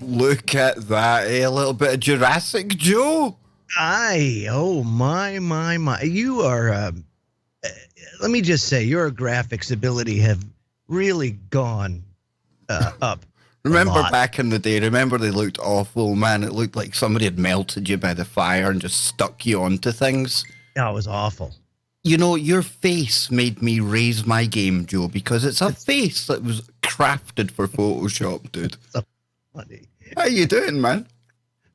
Look at that, a little bit of Jurassic Joe. Aye, oh my. You are, let me just say, your graphics ability have really gone up a Remember lot. back in the day, remember they looked awful, man. It looked like somebody had melted you by the fire and just stuck you onto things. Oh, it was awful. You know, your face made me raise my game, Joe, because it's a face that was crafted for Photoshop, dude. So funny. How you doing, man?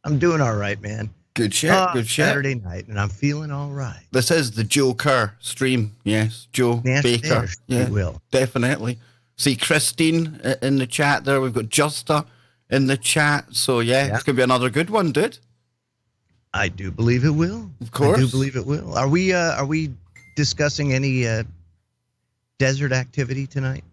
I'm doing all right, man. Good shit, good shit. Saturday night, and I'm feeling all right. This is the Joe Kerr stream, yes, Joe Yes, Baker. yes, Yeah, you will. definitely. See Christine in the chat there. We've got Justa in the chat. So, yeah, it's going to be another good one, dude. I do believe it will. Of course. I do believe it will. Are we discussing any desert activity tonight?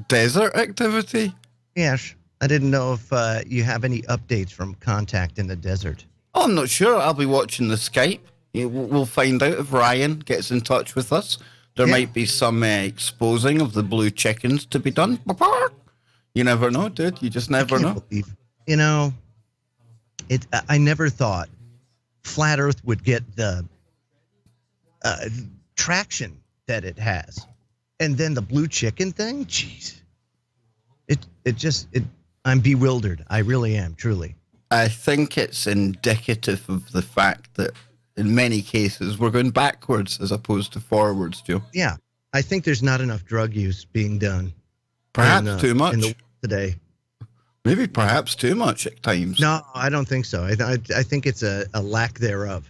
Desert activity? Yes. I didn't know if you have any updates from contact in the desert. Oh, I'm not sure. I'll be watching the Skype. We'll find out if Ryan gets in touch with us. There might be some exposing of the blue chickens to be done. You never know, dude. You just never know. You know, I never thought Flat Earth would get the traction that it has. And then the blue chicken thing, jeez. I'm bewildered. I really am, truly. I think it's indicative of the fact that in many cases we're going backwards as opposed to forwards, Joe. Yeah. I think there's not enough drug use being done. Perhaps too much. Today. Maybe perhaps too much at times. No, I don't think so. I think it's a lack thereof.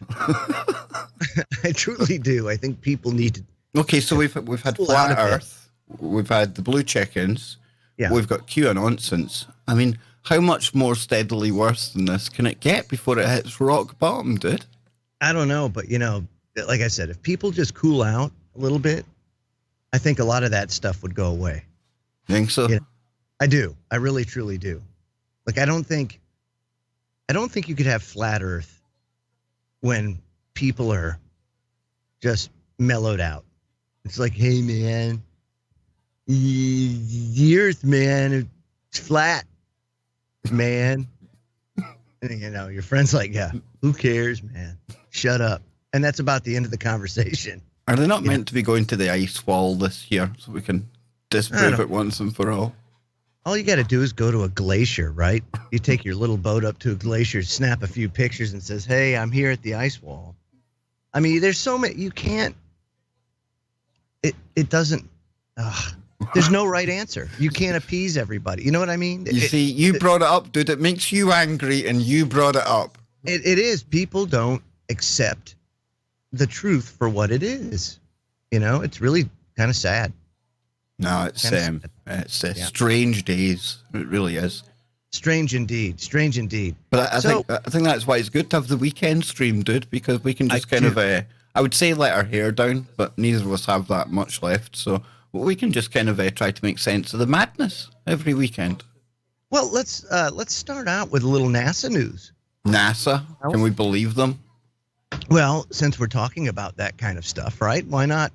I truly do. I think people need to. Okay, so we've had Flat Earth. We've had the blue chickens. Yeah. We've got Q nonsense. I mean, how much more steadily worse than this can it get before it hits rock bottom, dude? I don't know, but, you know, like I said, if people just cool out a little bit, I think a lot of that stuff would go away. Think so? You know, I do. I really, truly do. Like, I don't think you could have Flat Earth when people are just mellowed out. It's like, hey, man, the Earth, man, it's flat, man. And, you know, your friend's like, yeah, who cares, man? Shut up. And that's about the end of the conversation. Are they not meant to be going to the ice wall this year so we can disprove it once and for all? All you got to do is go to a glacier, right? You take your little boat up to a glacier, snap a few pictures and says, hey, I'm here at the ice wall. I mean, there's so many, you can't, it doesn't, there's no right answer. You can't appease everybody. You know what I mean? You see, you brought it up, dude. It makes you angry and you brought it up. It is. People don't accept the truth for what it is. You know, it's really kind of sad. No, it's strange days. It really is. Strange indeed. Strange indeed. But I think that's why it's good to have the weekend stream, dude, because we can just I would say let our hair down, but neither of us have that much left. So we can just kind of try to make sense of the madness every weekend. Well, let's start out with a little NASA news. NASA? Can we believe them? Well, since we're talking about that kind of stuff, right? Why not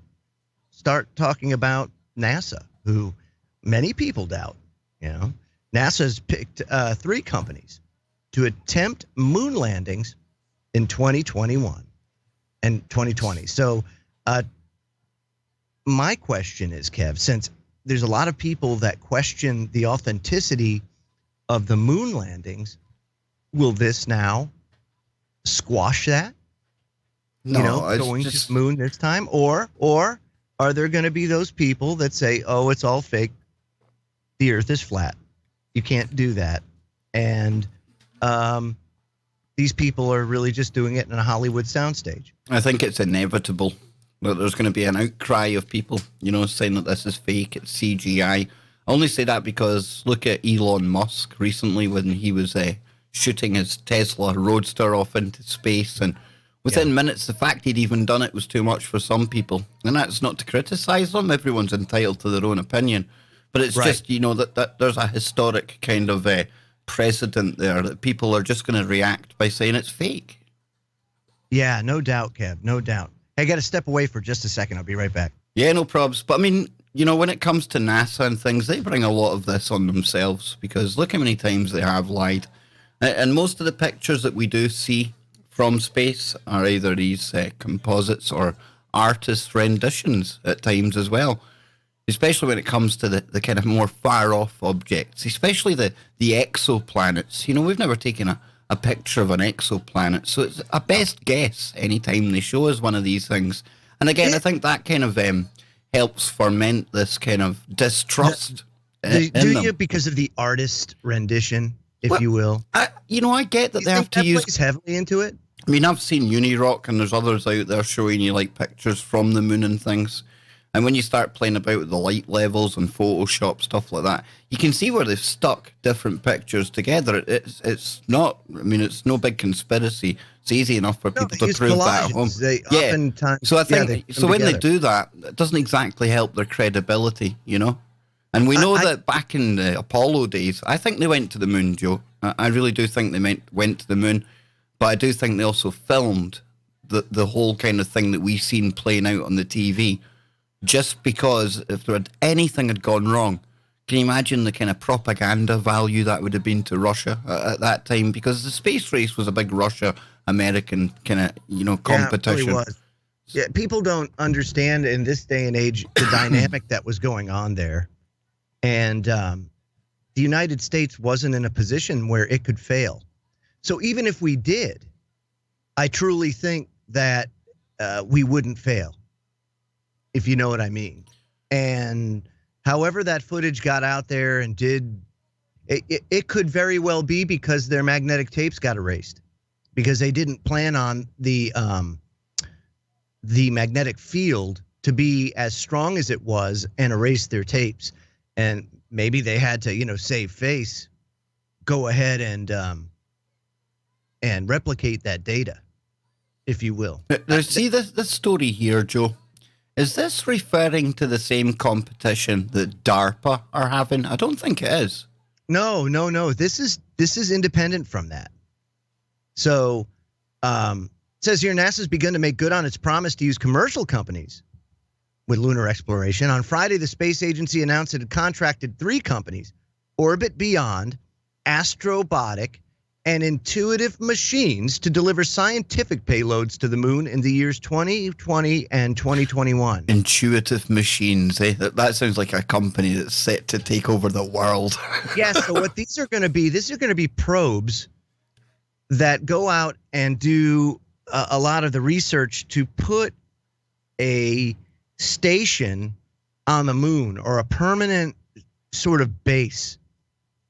start talking about NASA, who many people doubt? You know, NASA's picked 3 companies to attempt moon landings in 2021 and 2020. So my question is, Kev, since there's a lot of people that question the authenticity of the moon landings, will this now squash that? No, you know, going to the moon this time? Or are there going to be those people that say, oh, it's all fake, the Earth is flat, you can't do that, and these people are really just doing it in a Hollywood soundstage? I think it's inevitable that there's going to be an outcry of people, you know, saying that this is fake, it's CGI. I only say that because look at Elon Musk recently when he was shooting his Tesla Roadster off into space, and within minutes, the fact he'd even done it was too much for some people. And that's not to criticize them. Everyone's entitled to their own opinion. But it's just, you know, that there's a historic kind of precedent there that people are just going to react by saying it's fake. Yeah, no doubt, Kev, no doubt. Hey, I got to step away for just a second. I'll be right back. Yeah, no probs. But I mean, you know, when it comes to NASA and things, they bring a lot of this on themselves because look how many times they have lied. And most of the pictures that we do see from space are either these composites or artist renditions at times as well, especially when it comes to the kind of more far off objects, especially the exoplanets. You know, we've never taken a picture of an exoplanet, so it's a best guess anytime they show us one of these things. And again, I think that kind of helps ferment this kind of distrust Do in them. you, because of the artist rendition, if Well, you will? I get that You they think have to that use. plays heavily into it? I mean, I've seen Unirock, and there's others out there showing you like pictures from the moon and things. And when you start playing about with the light levels and Photoshop stuff like that, you can see where they've stuck different pictures together. It's not. I mean, it's no big conspiracy. It's easy enough for No, people they to use prove that at collages. home. They Yeah. oftentimes. So I think they put so them when they together. do that, it doesn't exactly help their credibility, you know. And we know that back in the Apollo days, I think they went to the moon, Joe. I really do think they went to the moon, but I do think they also filmed the whole kind of thing that we've seen playing out on the TV. Just because if there had anything had gone wrong, can you imagine the kind of propaganda value that would have been to Russia at that time? Because the space race was a big Russia-American kind of competition. Yeah, it really was. Yeah, people don't understand in this day and age the dynamic that was going on there, and the United States wasn't in a position where it could fail. So even if we did, I truly think that we wouldn't fail, if you know what I mean. And however that footage got out there and it could very well be because their magnetic tapes got erased, because they didn't plan on the magnetic field to be as strong as it was and erase their tapes. And maybe they had to, save face, go ahead and replicate that data, if you will. Now, see this story here, Joe. Is this referring to the same competition that DARPA are having? I don't think it is. No. This is independent from that. So, it says here NASA's begun to make good on its promise to use commercial companies with lunar exploration. On Friday, the space agency announced it had contracted 3 companies, Orbit Beyond, Astrobotic, and Intuitive Machines, to deliver scientific payloads to the moon in the years 2020 and 2021. Intuitive Machines, eh? That sounds like a company that's set to take over the world. Yes, so what these are going to be probes that go out and do a lot of the research to put a station on the moon, or a permanent sort of base,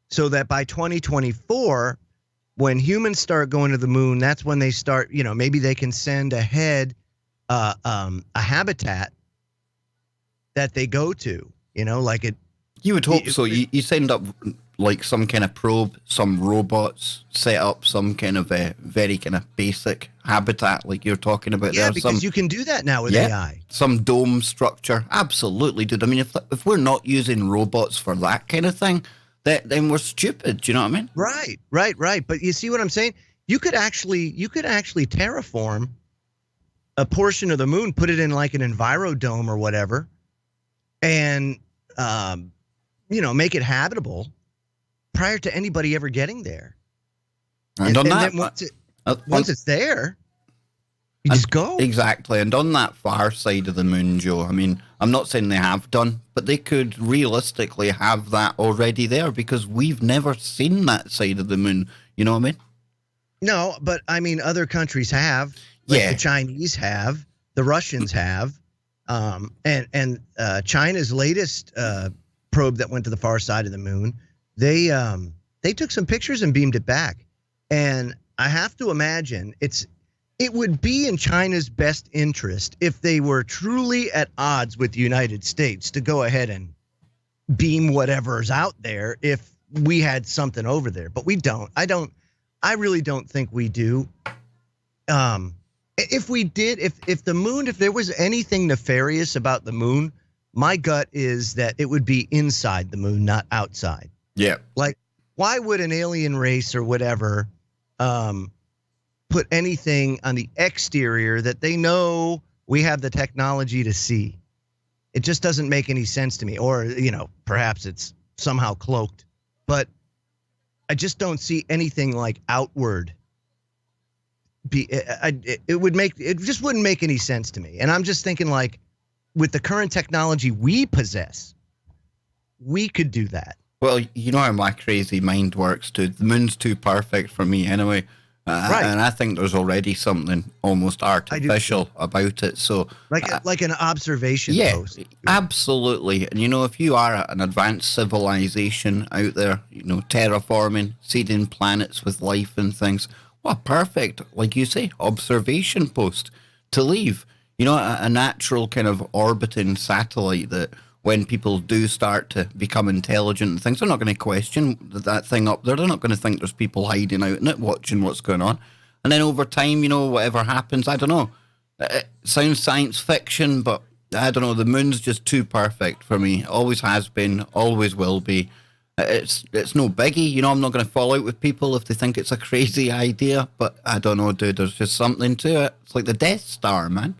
so that by 2024, when humans start going to the moon, that's when they start, maybe they can send ahead a habitat that they go to, like it. You would hope so. You send up like some kind of probe, some robots, set up some kind of a very kind of basic habitat like you're talking about Yeah, there. because you can do that now with AI. Some dome structure. Absolutely, dude. I mean, if we're not using robots for that kind of thing, then we're stupid. Do you know what I mean? Right. But you see what I'm saying? You could actually terraform a portion of the moon, put it in like an envirodome or whatever, and make it habitable prior to anybody ever getting there. And on that, then once it's there, you just go. Exactly. And on that far side of the moon, Joe, I mean, I'm not saying they have done, but they could realistically have that already there, because we've never seen that side of the moon. You know what I mean? No, but I mean, other countries have. The Chinese have. The Russians have. And China's latest probe that went to the far side of the moon, they took some pictures and beamed it back. And I have to imagine it would be in China's best interest, if they were truly at odds with the United States, to go ahead and beam whatever's out there if we had something over there. But we don't. I really don't think we do. If we did, if the moon, if there was anything nefarious about the moon, my gut is that it would be inside the moon, not outside. Yeah. Like, why would an alien race or whatever put anything on the exterior that they know we have the technology to see? It just doesn't make any sense to me. Or, perhaps it's somehow cloaked. But I just don't see anything like outward. It just wouldn't make any sense to me. And I'm just thinking, like, with the current technology we possess, we could do that. Well, you know how my crazy mind works, dude. The moon's too perfect for me anyway. Right. And I think there's already something almost artificial about it. So, like an observation post. Absolutely. And, you know, if you are an advanced civilization out there, you know, terraforming, seeding planets with life and things, what a perfect, like you say, observation post to leave. You know, a natural kind of orbiting satellite that when people do start to become intelligent and things, they're not going to question that thing up there. They're not going to think there's people hiding out in it, watching what's going on. And then over time, you know, whatever happens, I don't know. It sounds science fiction, but I don't know. The moon's just too perfect for me. Always has been, always will be. It's no biggie. You know, I'm not going to fall out with people if they think it's a crazy idea, but I don't know, dude. There's just something to it. It's like the Death Star, man.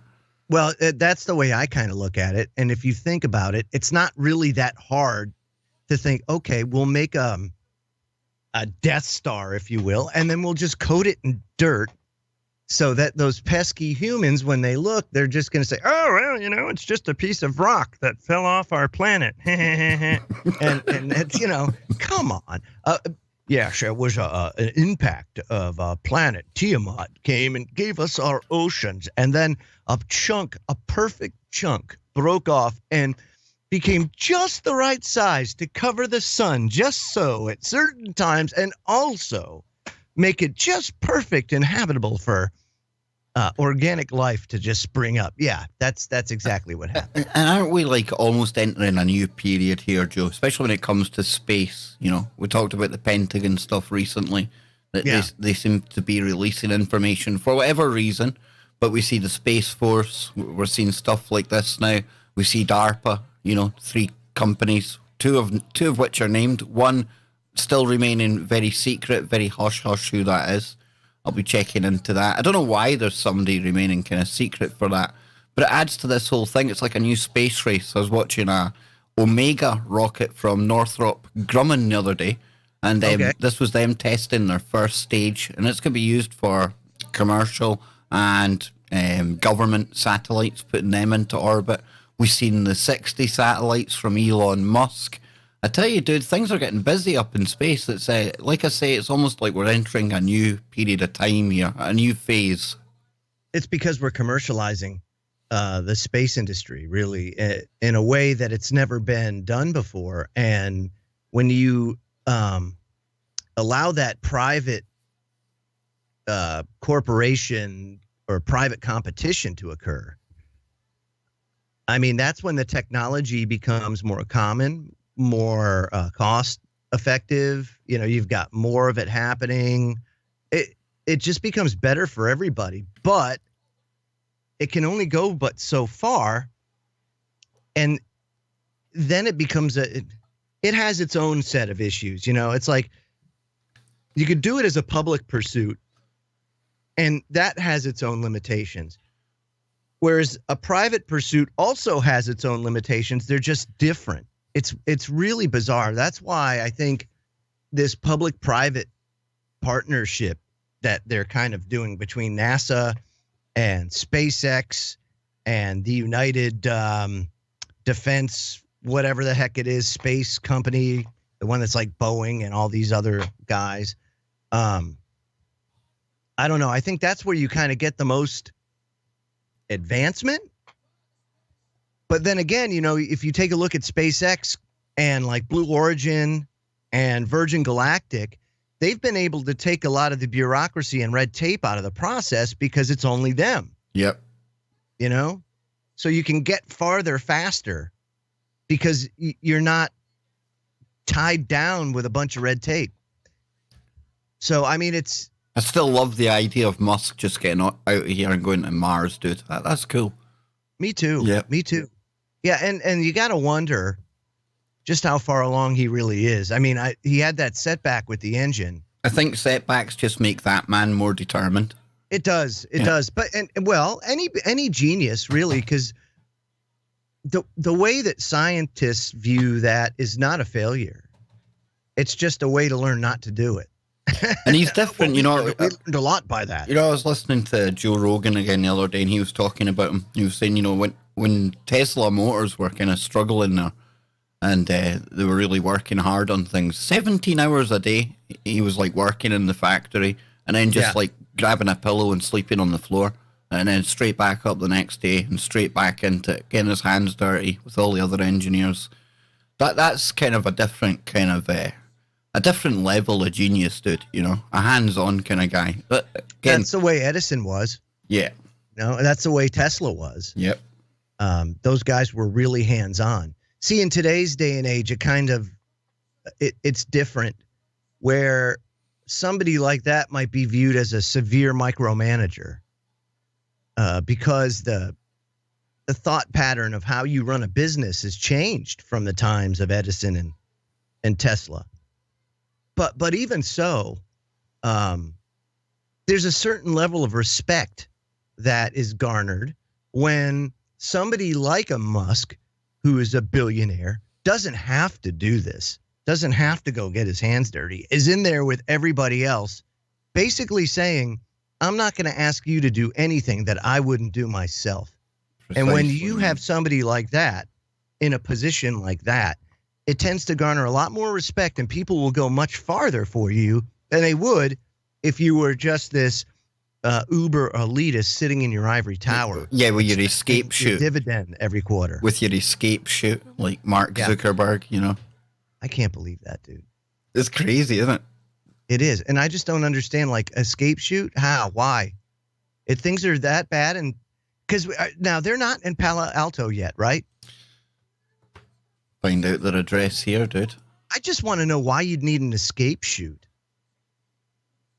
Well, that's the way I kind of look at it. And if you think about it, it's not really that hard to think, okay, we'll make a Death Star, if you will, and then we'll just coat it in dirt so that those pesky humans, when they look, they're just going to say, oh, well, you know, it's just a piece of rock that fell off our planet. and it's, you know, come on. Yes, it was an impact of planet Tiamat came and gave us our oceans. And then a perfect chunk broke off and became just the right size to cover the sun just so at certain times and also make it just perfect and habitable for organic life to just spring up. Yeah, that's exactly what happened. And aren't we like almost entering a new period here, Joe? Especially when it comes to space. You know, we talked about the Pentagon stuff recently. That they seem to be releasing information for whatever reason. But we see the Space Force. We're seeing stuff like this now. We see DARPA. You know, 3 companies, two of which are named. One still remaining very secret, very hush hush who that is. I'll be checking into that. I don't know why there's somebody remaining kind of secret for that, but it adds to this whole thing. It's like a new space race. I was watching a Omega rocket from Northrop Grumman the other day, and this was them testing their first stage, and it's going to be used for commercial and government satellites, putting them into orbit. We've seen the 60 satellites from Elon Musk. I tell you, dude, things are getting busy up in space. It's like I say, it's almost like we're entering a new period of time here, a new phase. It's because we're commercializing the space industry, really, in a way that it's never been done before. And when you allow that private corporation or private competition to occur, I mean, that's when the technology becomes more common, more cost effective. You know, you've got more of it happening. It just becomes better for everybody, but it can only go but so far. And then it becomes it has its own set of issues. You know, it's like you could do it as a public pursuit, and that has its own limitations. Whereas a private pursuit also has its own limitations. They're just different. It's really bizarre. That's why I think this public-private partnership that they're kind of doing between NASA and SpaceX and the United Defense, whatever the heck it is, space company, the one that's like Boeing and all these other guys. I don't know. I think that's where you kind of get the most advancement. But then again, you know, if you take a look at SpaceX and like Blue Origin and Virgin Galactic, they've been able to take a lot of the bureaucracy and red tape out of the process because it's only them. Yep. You know, so you can get farther faster because you're not tied down with a bunch of red tape. So, I mean, I still love the idea of Musk just getting out of here and going to Mars, dude. That's cool. Me too. Yeah. Me too. Yeah, and you got to wonder just how far along he really is. I mean, he had that setback with the engine. I think setbacks just make that man more determined. It does. It does. But well, any genius really, because the way that scientists view that is not a failure. It's just a way to learn not to do it. And he's different, We learned a lot by that. You know, I was listening to Joe Rogan again the other day, and he was talking about him. He was saying, you know, when Tesla Motors were kind of struggling there, and they were really working hard on things, 17 hours a day, he was like working in the factory, and then just like grabbing a pillow and sleeping on the floor, and then straight back up the next day, and straight back into getting his hands dirty with all the other engineers. That's kind of a different kind of a different level of genius, dude. You know, a hands-on kind of guy. But again, that's the way Edison was. Yeah. No, that's the way Tesla was. Yep. Those guys were really hands-on. See, in today's day and age, it's different, where somebody like that might be viewed as a severe micromanager, because the thought pattern of how you run a business has changed from the times of Edison and Tesla. But even so, there's a certain level of respect that is garnered when somebody like a Musk, who is a billionaire, doesn't have to do this, doesn't have to go get his hands dirty, is in there with everybody else, basically saying, I'm not going to ask you to do anything that I wouldn't do myself. Precisely. And when you have somebody like that in a position like that, it tends to garner a lot more respect, and people will go much farther for you than they would if you were just this uber elitist sitting in your ivory tower. Yeah, with your escape chute. Dividend every quarter. With your escape chute, like Mark Zuckerberg, you know. I can't believe that, dude. It's crazy, isn't it? It is. And I just don't understand, like, escape chute? How? Why? If things are that bad, and because now they're not in Palo Alto yet, right? Find out their address here, dude. I just want to know why you'd need an escape chute.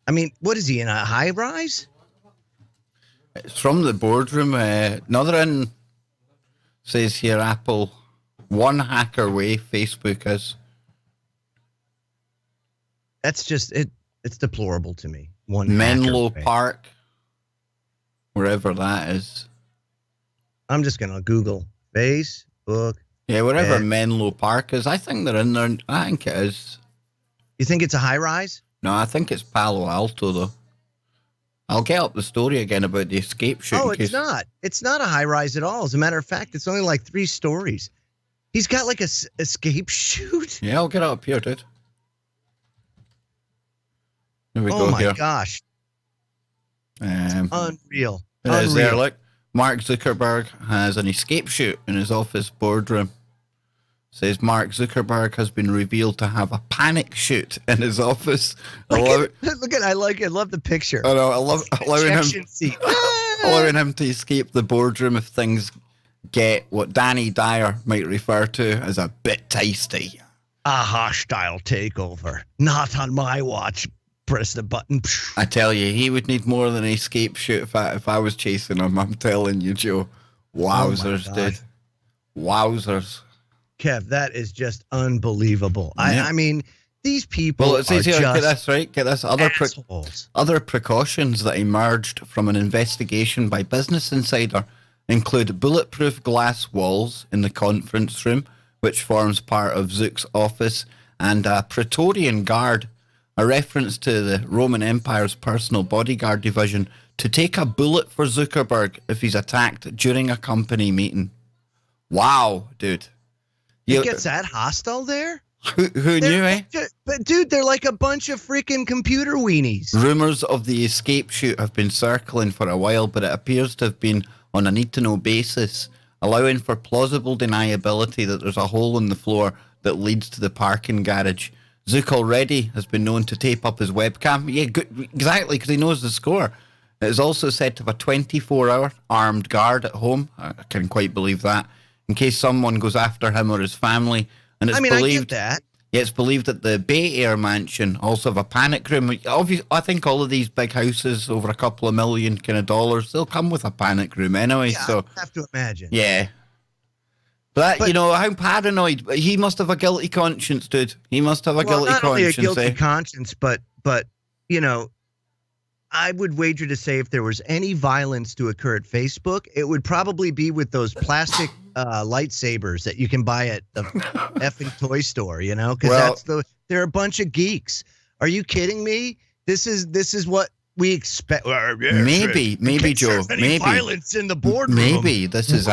I mean, what is he, in a high rise? It's from the boardroom. Another in says here, Apple, one hacker way, Facebook is. That's just it. It's deplorable to me. One Menlo Park, wherever that is. I'm just gonna Google Facebook. Yeah, wherever Menlo Park is, I think they're in there. I think it is. You think it's a high rise? No, I think it's Palo Alto, though. I'll get up the story again about the escape chute. Oh, it's not. It's not a high rise at all. As a matter of fact, it's only like 3 stories. He's got like a escape chute. Yeah, I'll get it up here, dude. Here we go. Oh my here. gosh. Unreal. It is there, look. Mark Zuckerberg has an escape chute in his office boardroom. Says Mark Zuckerberg has been revealed to have a panic chute in his office. Look at I love the picture. I know, I love allowing him to escape the boardroom if things get what Danny Dyer might refer to as a bit tasty. A hostile takeover. Not on my watch. Press the button. I tell you, he would need more than an escape chute if I was chasing him. I'm telling you, Joe. Wowzers, dude. Wowzers. Kev, that is just unbelievable. Yeah. I mean, these people it says here, just get this, right? Get this. Other precautions that emerged from an investigation by Business Insider include bulletproof glass walls in the conference room, which forms part of Zook's office, and a Praetorian Guard, a reference to the Roman Empire's personal bodyguard division, to take a bullet for Zuckerberg if he's attacked during a company meeting. Wow, dude. It gets that hostile there? Who knew, eh? But, dude, they're like a bunch of freaking computer weenies. Rumours of the escape chute have been circling for a while, but it appears to have been on a need-to-know basis, allowing for plausible deniability that there's a hole in the floor that leads to the parking garage. Zook already has been known to tape up his webcam. Yeah, good, exactly, because he knows the score. It is also said to have a 24-hour armed guard at home. I can't quite believe that. In case someone goes after him or his family. And it's I get that. Yeah, it's believed that the Bay Air mansion also have a panic room. Obviously, I think all of these big houses over a couple of million kind of dollars, they'll come with a panic room anyway. Yeah, so I have to imagine. Yeah. But you know, how paranoid. He must have a guilty conscience, dude. He must have a guilty conscience. Not only a guilty conscience, but you know, I would wager to say if there was any violence to occur at Facebook, it would probably be with those plastic lightsabers that you can buy at the effing toy store, you know, because They're a bunch of geeks. Are you kidding me? This is what we expect. Maybe Joe, maybe violence in the boardroom. Maybe this is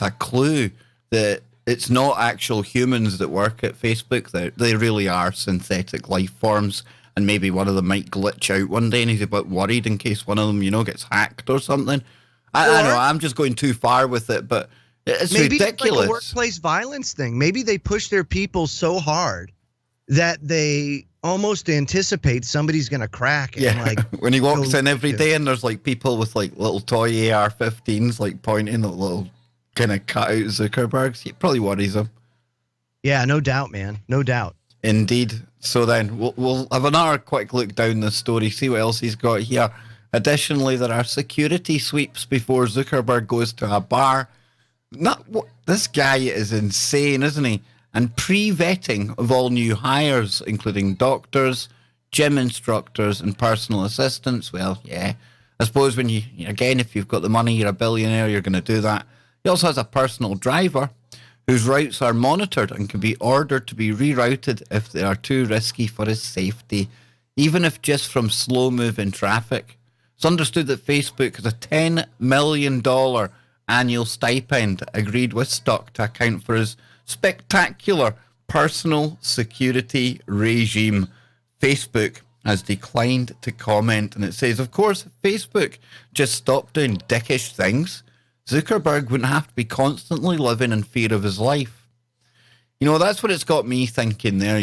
a clue that it's not actual humans that work at Facebook. They really are synthetic life forms, and maybe one of them might glitch out one day, and he's a bit worried in case one of them, gets hacked or something. I don't know. I'm just going too far with it, but it's maybe ridiculous. It's like a workplace violence thing. Maybe they push their people so hard that they almost anticipate somebody's going to crack. And when he walks in every day and there's people with little toy AR-15s pointing at little kind of cut out Zuckerbergs, it probably worries him. Yeah, no doubt, man. No doubt. Indeed. So then we'll have another quick look down the story, see what else he's got here. Additionally, there are security sweeps before Zuckerberg goes to a bar. This guy is insane, isn't he? And pre-vetting of all new hires, including doctors, gym instructors, and personal assistants. Well, yeah, I suppose if you've got the money, you're a billionaire, you're going to do that. He also has a personal driver whose routes are monitored and can be ordered to be rerouted if they are too risky for his safety, even if just from slow-moving traffic. It's understood that Facebook has a $10 million annual stipend agreed with Stock to account for his spectacular personal security regime. Facebook has declined to comment, and it says, of course, Facebook just stopped doing dickish things. Zuckerberg wouldn't have to be constantly living in fear of his life. That's what it's got me thinking there,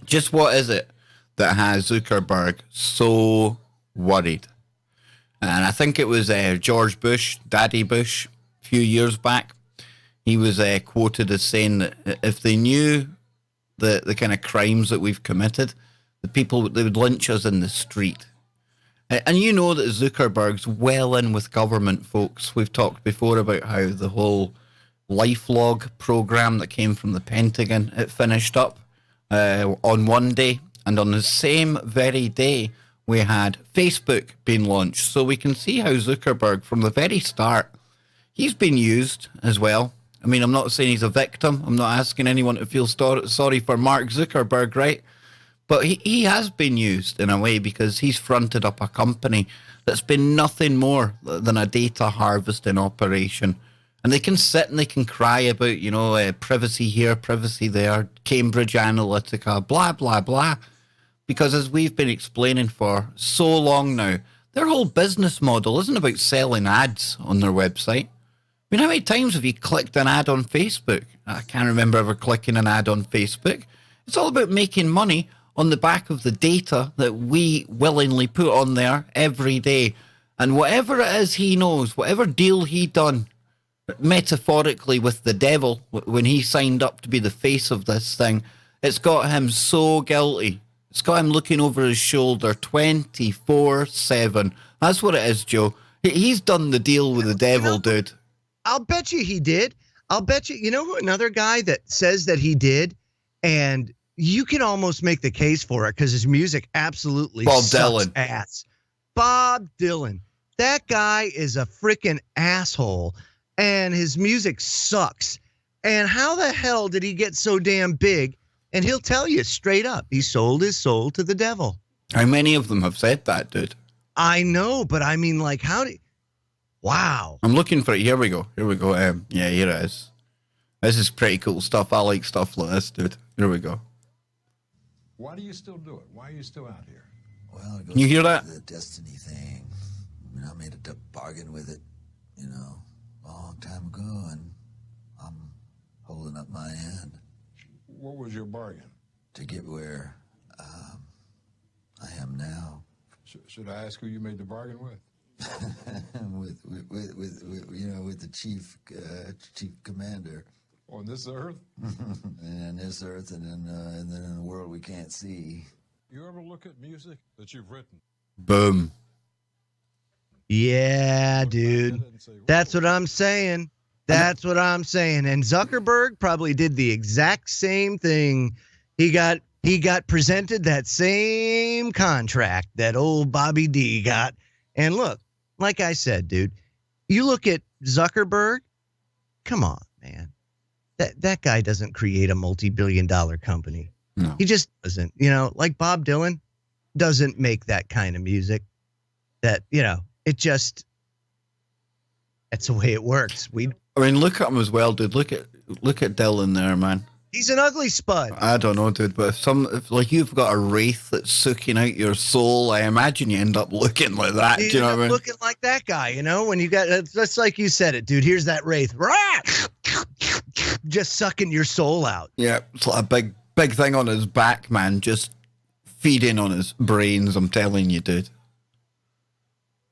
Just what is it that has Zuckerberg so worried? And I think it was George Bush, Daddy Bush, a few years back. He was quoted as saying that if they knew the kind of crimes that we've committed, they would lynch us in the street. And you know that Zuckerberg's well in with government, folks. We've talked before about how the whole LifeLog program that came from the Pentagon, it finished up on one day. And on the same very day, we had Facebook being launched. So we can see how Zuckerberg, from the very start, he's been used as well. I mean, I'm not saying he's a victim. I'm not asking anyone to feel sorry for Mark Zuckerberg, right? But he has been used in a way because he's fronted up a company that's been nothing more than a data harvesting operation. And they can sit and they can cry about, privacy here, privacy there, Cambridge Analytica, blah, blah, blah. Because as we've been explaining for so long now, their whole business model isn't about selling ads on their website. I mean, how many times have you clicked an ad on Facebook? I can't remember ever clicking an ad on Facebook. It's all about making money on the back of the data that we willingly put on there every day. And whatever it is he knows, whatever deal he done, metaphorically with the devil, when he signed up to be the face of this thing, it's got him so guilty. It's got him looking over his shoulder 24/7. That's what it is, Joe. He's done the deal with the devil, dude. I'll bet you he did. I'll bet you, who another guy that says that he did, and you can almost make the case for it because his music absolutely sucks ass. Bob Dylan. That guy is a freaking asshole, and his music sucks. And how the hell did he get so damn big? And he'll tell you straight up, he sold his soul to the devil. How many of them have said that, dude? I know, but I mean, wow. I'm looking for it. Here we go. Yeah, here it is. This is pretty cool stuff. I like stuff like this, dude. Here we go. Why do you still do it? Why are you still out here? Well, it goes Can you hear that? to the destiny thing. I mean, I made a bargain with it, a long time ago, and I'm holding up my end. What was your bargain? To get where I am now. Should I ask who you made the bargain with? with the chief commander. On this earth? And this earth, and then in the world we can't see. You ever look at music that you've written? Boom. Yeah, dude. That's what I'm saying. That's what I'm saying. And Zuckerberg probably did the exact same thing. He got presented that same contract that old Bobby D got. And look, like I said, dude, you look at Zuckerberg. Come on, man. That guy doesn't create a multi-billion-dollar company. No. He just doesn't. Like Bob Dylan doesn't make that kind of music. That it just that's the way it works. I mean, look at him as well, dude. Look at Dylan there, man. He's an ugly spud. I don't know, dude, but if like you've got a wraith that's sucking out your soul, I imagine you end up looking like that. You Do you know end what I up mean? looking like that guy, when you got that's like you said it, dude. Here's that wraith, just sucking your soul out. Yeah, it's like a big thing on his back, man, just feeding on his brains. I'm telling you, dude.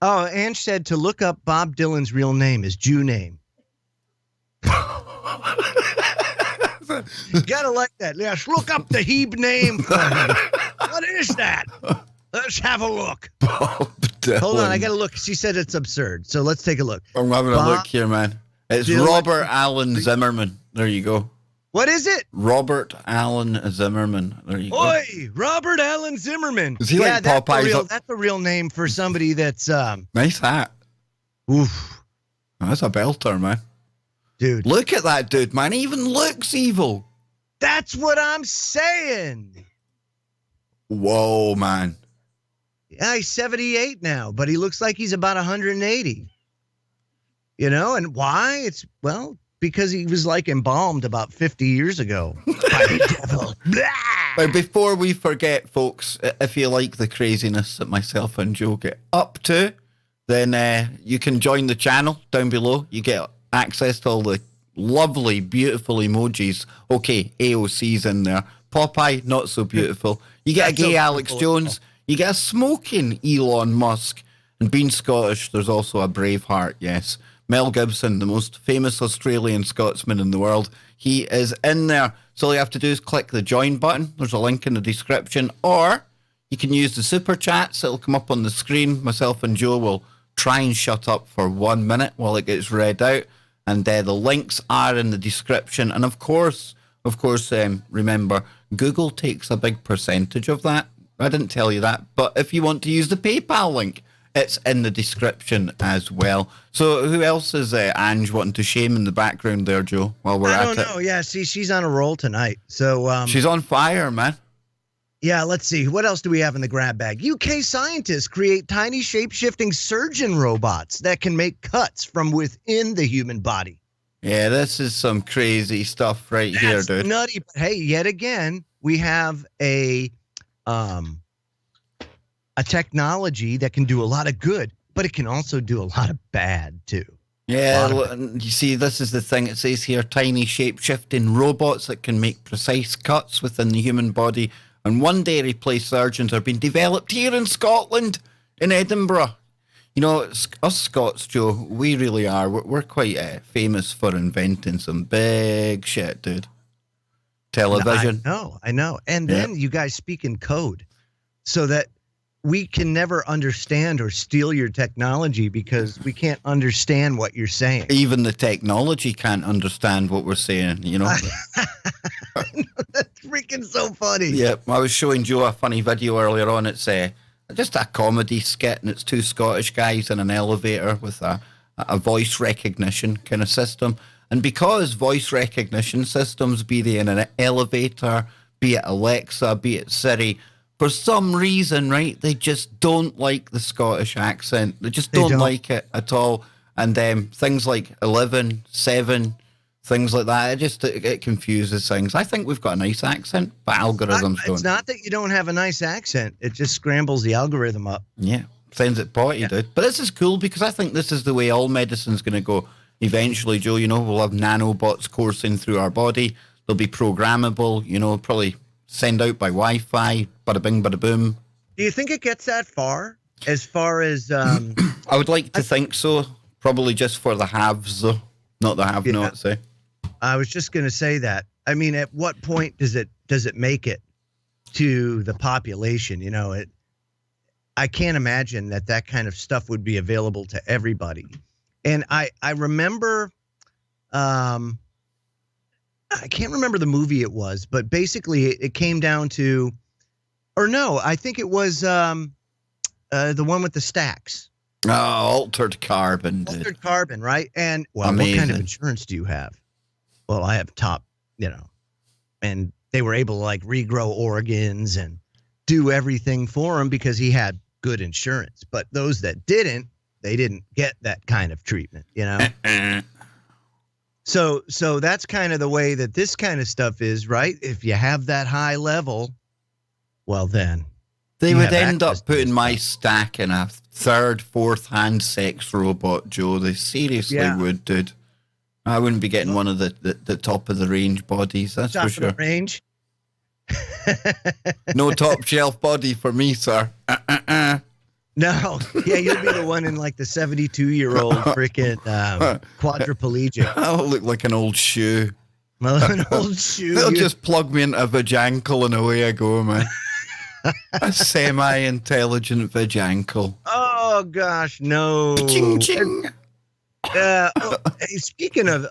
Oh, Ange said to look up Bob Dylan's real name, his Jew name. You gotta like that. Let's look up the Heb name for him. What is that? Let's have a look. Bob Dylan. Hold on, I gotta look. She said it's absurd, so let's take a look. I'm having a look here, man. It's Dylan. Robert Allen Zimmerman. There you go. What is it? Robert Allen Zimmerman. There you go. Oi, Robert Allen Zimmerman. Is he like Popeye's that's a real name for somebody that's Nice hat. oof, Oh, that's a belter, man. dude. Look at that dude, man. He even looks evil. That's what I'm saying. Whoa, man. Yeah, he's 78 now, but he looks like he's about 180. And why? It's because he was like embalmed about 50 years ago by the devil. Blah! But before we forget, folks, if you like the craziness that myself and Joe get up to, then you can join the channel down below. You get access to all the lovely, beautiful emojis. Okay, AOC's in there. Popeye, not so beautiful. You get a gay Alex Jones. You get a smoking Elon Musk. And being Scottish, there's also a Braveheart, yes. Mel Gibson, the most famous Australian Scotsman in the world, he is in there. So all you have to do is click the join button. There's a link in the description. Or you can use the super chats. It'll come up on the screen. Myself and Joe will try and shut up for 1 minute while it gets read out. And the links are in the description. And of course, remember, Google takes a big percentage of that. I didn't tell you that. But if you want to use the PayPal link, it's in the description as well. So who else is Ange wanting to shame in the background there, Joe, while we're at it? I don't know. Yeah, see, she's on a roll tonight. So She's on fire, man. Yeah, let's see. What else do we have in the grab bag? UK scientists create tiny shape-shifting surgeon robots that can make cuts from within the human body. Yeah, this is some crazy stuff right here, dude. Nutty. But hey, yet again, we have a technology that can do a lot of good, but it can also do a lot of bad too. Yeah, you see, this is the thing. It says here, tiny shape-shifting robots that can make precise cuts within the human body and one day replace surgeons are being developed here in Scotland, in Edinburgh. Us Scots, Joe, we really are. We're quite famous for inventing some big shit, dude. Television. I know. And then you guys speak in code so that we can never understand or steal your technology because we can't understand what you're saying. Even the technology can't understand what we're saying, That's freaking so funny. Yeah, I was showing Joe a funny video earlier on. It's just a comedy skit, and it's two Scottish guys in an elevator with a voice recognition kind of system. And because voice recognition systems, be they in an elevator, be it Alexa, be it Siri, for some reason, right, they just don't like the Scottish accent. They just don't like it at all. And things like 11, 7, things like that, it confuses things. I think we've got a nice accent, but algorithms don't. It's not that you don't have a nice accent. It just scrambles the algorithm up. Yeah, sends it potty, dude. But this is cool because I think this is the way all medicine's going to go eventually, Joe. We'll have nanobots coursing through our body. They'll be programmable, probably send out by Wi-Fi, bada bing, bada boom. Do you think it gets that far? As far as I would like to think so. Probably just for the haves, though, not the have-nots. I was just going to say that. I mean, at what point does it make it to the population? I can't imagine that kind of stuff would be available to everybody. And I remember, I can't remember the movie it was, but basically it came down to, or no, I think it was the one with the stacks. Oh, altered carbon. Altered carbon, right? And Amazing. what kind of insurance do you have? well, I have top, and they were able to like regrow organs and do everything for him because he had good insurance. But those that didn't, they didn't get that kind of treatment, So that's kind of the way that this kind of stuff is, right? If you have that high level, well then they you would have end access up to this putting my stuff. stack in a third, fourth hand sex robot, Joe. They seriously Yeah. would, dude. I wouldn't be getting one of the top of the range bodies, that's Top for of sure. the range. No top shelf body for me, sir. No, yeah, you'll be the one in like the 72-year-old freaking quadriplegic. I'll look like an old shoe. Well, an old shoe. They'll just plug me into a vajankle and away I go, man. A semi-intelligent vajankle. Oh gosh, no. Ching ching. Hey, speaking of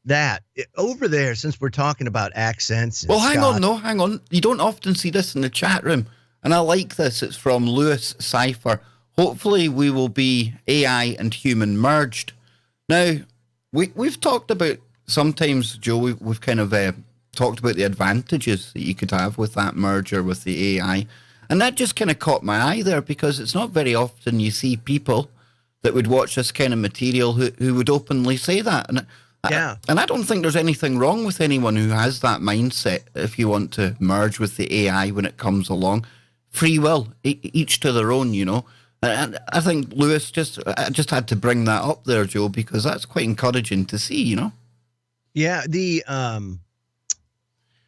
that, over there, since we're talking about accents. Well, hang on. You don't often see this in the chat room, and I like this. It's from Lewis Cipher. Hopefully, we will be AI and human merged. Now, we've talked about sometimes, Joe. We've kind of talked about the advantages that you could have with that merger with the AI, and that just kind of caught my eye there because it's not very often you see people that would watch this kind of material who would openly say that. And I don't think there's anything wrong with anyone who has that mindset if you want to merge with the AI when it comes along. Free will, each to their own, And I think Lewis I just had to bring that up there, Joe, because that's quite encouraging to see, Yeah, the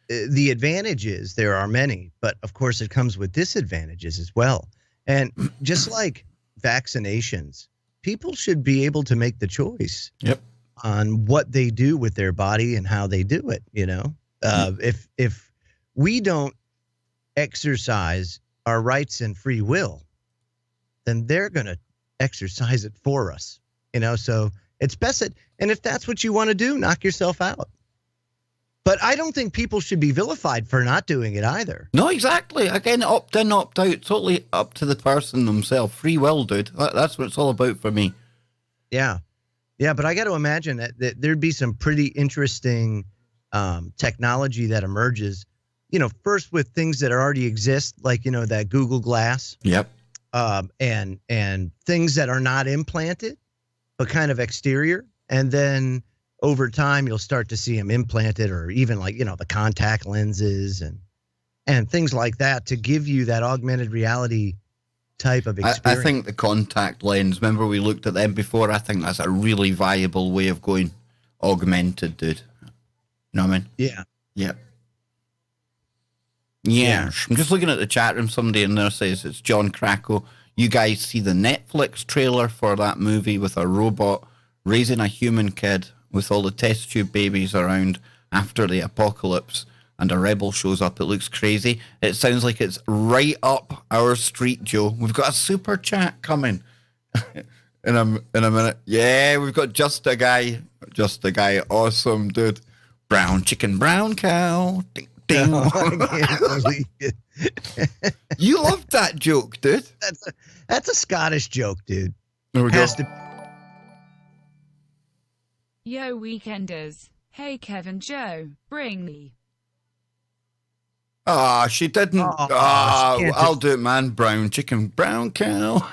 advantages, there are many, but of course it comes with disadvantages as well. And just like vaccinations, people should be able to make the choice on what they do with their body and how they do it. If we don't exercise our rights and free will, then they're going to exercise it for us. So it's best and if that's what you want to do, knock yourself out. But I don't think people should be vilified for not doing it either. No, exactly. Again, opt in, opt out. Totally up to the person themselves. Free will, dude. That's what it's all about for me. Yeah. Yeah, but I got to imagine that there'd be some pretty interesting technology that emerges, first with things that already exist, like, that Google Glass. Yep. And things that are not implanted, but kind of exterior. And then over time, you'll start to see them implanted, or even like, the contact lenses and things like that to give you that augmented reality type of experience. I think the contact lens, remember we looked at them before? I think that's a really viable way of going augmented, dude. You know what I mean? Yeah. Yep. Yeah. I'm just looking at the chat room. Somebody in there says it's John Krakow. You guys see the Netflix trailer for that movie with a robot raising a human kid with all the test tube babies around after the apocalypse, and a rebel shows up. It looks crazy. It sounds like it's right up our street, Joe. We've got a super chat coming in a minute. Yeah, we've got just a guy. Awesome, dude. Brown chicken, brown cow. Ding, ding. Oh, I can't believe it. You loved that joke, dude. That's a Scottish joke, dude. There we go. Yo, weekenders. Hey, Kevin Joe, bring me. Ah, she didn't. She I'll do it, man. Brown chicken, brown cow.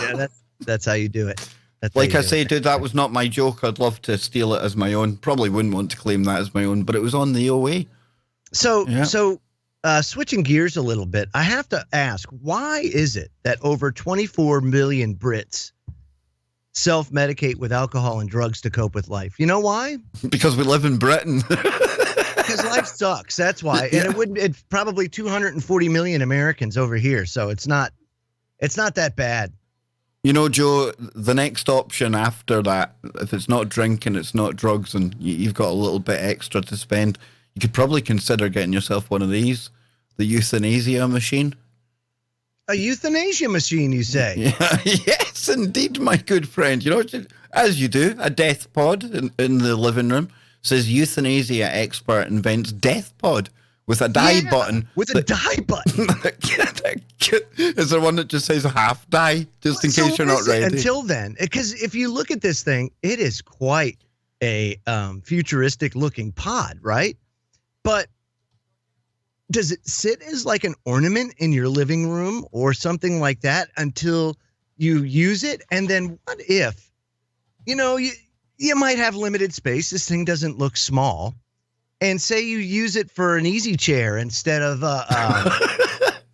Yeah, that's how you do it. Like I say, dude, that was not my joke. I'd love to steal it as my own. Probably wouldn't want to claim that as my own, but it was on the OA. So switching gears a little bit, I have to ask, why is it that over 24 million Brits self-medicate with alcohol and drugs to cope with life? You know why? Because we live in Britain. Because life sucks. That's why. And it's probably 240 million Americans over here. So it's not that bad. You know, Joe, the next option after that, if it's not drinking, it's not drugs, and you've got a little bit extra to spend, you could probably consider getting yourself one of these, the euthanasia machine. A euthanasia machine, you say? Yeah, yes, indeed, my good friend. You know, as you do, a death pod in the living room. Says euthanasia expert invents death pod with a die button. With a die button. Is there one that just says half die, just in case you're not ready? Until then, because if you look at this thing, it is quite a futuristic looking pod, right? But does it sit as like an ornament in your living room or something like that until you use it? And then what if, you might have limited space. This thing doesn't look small. And say you use it for an easy chair instead of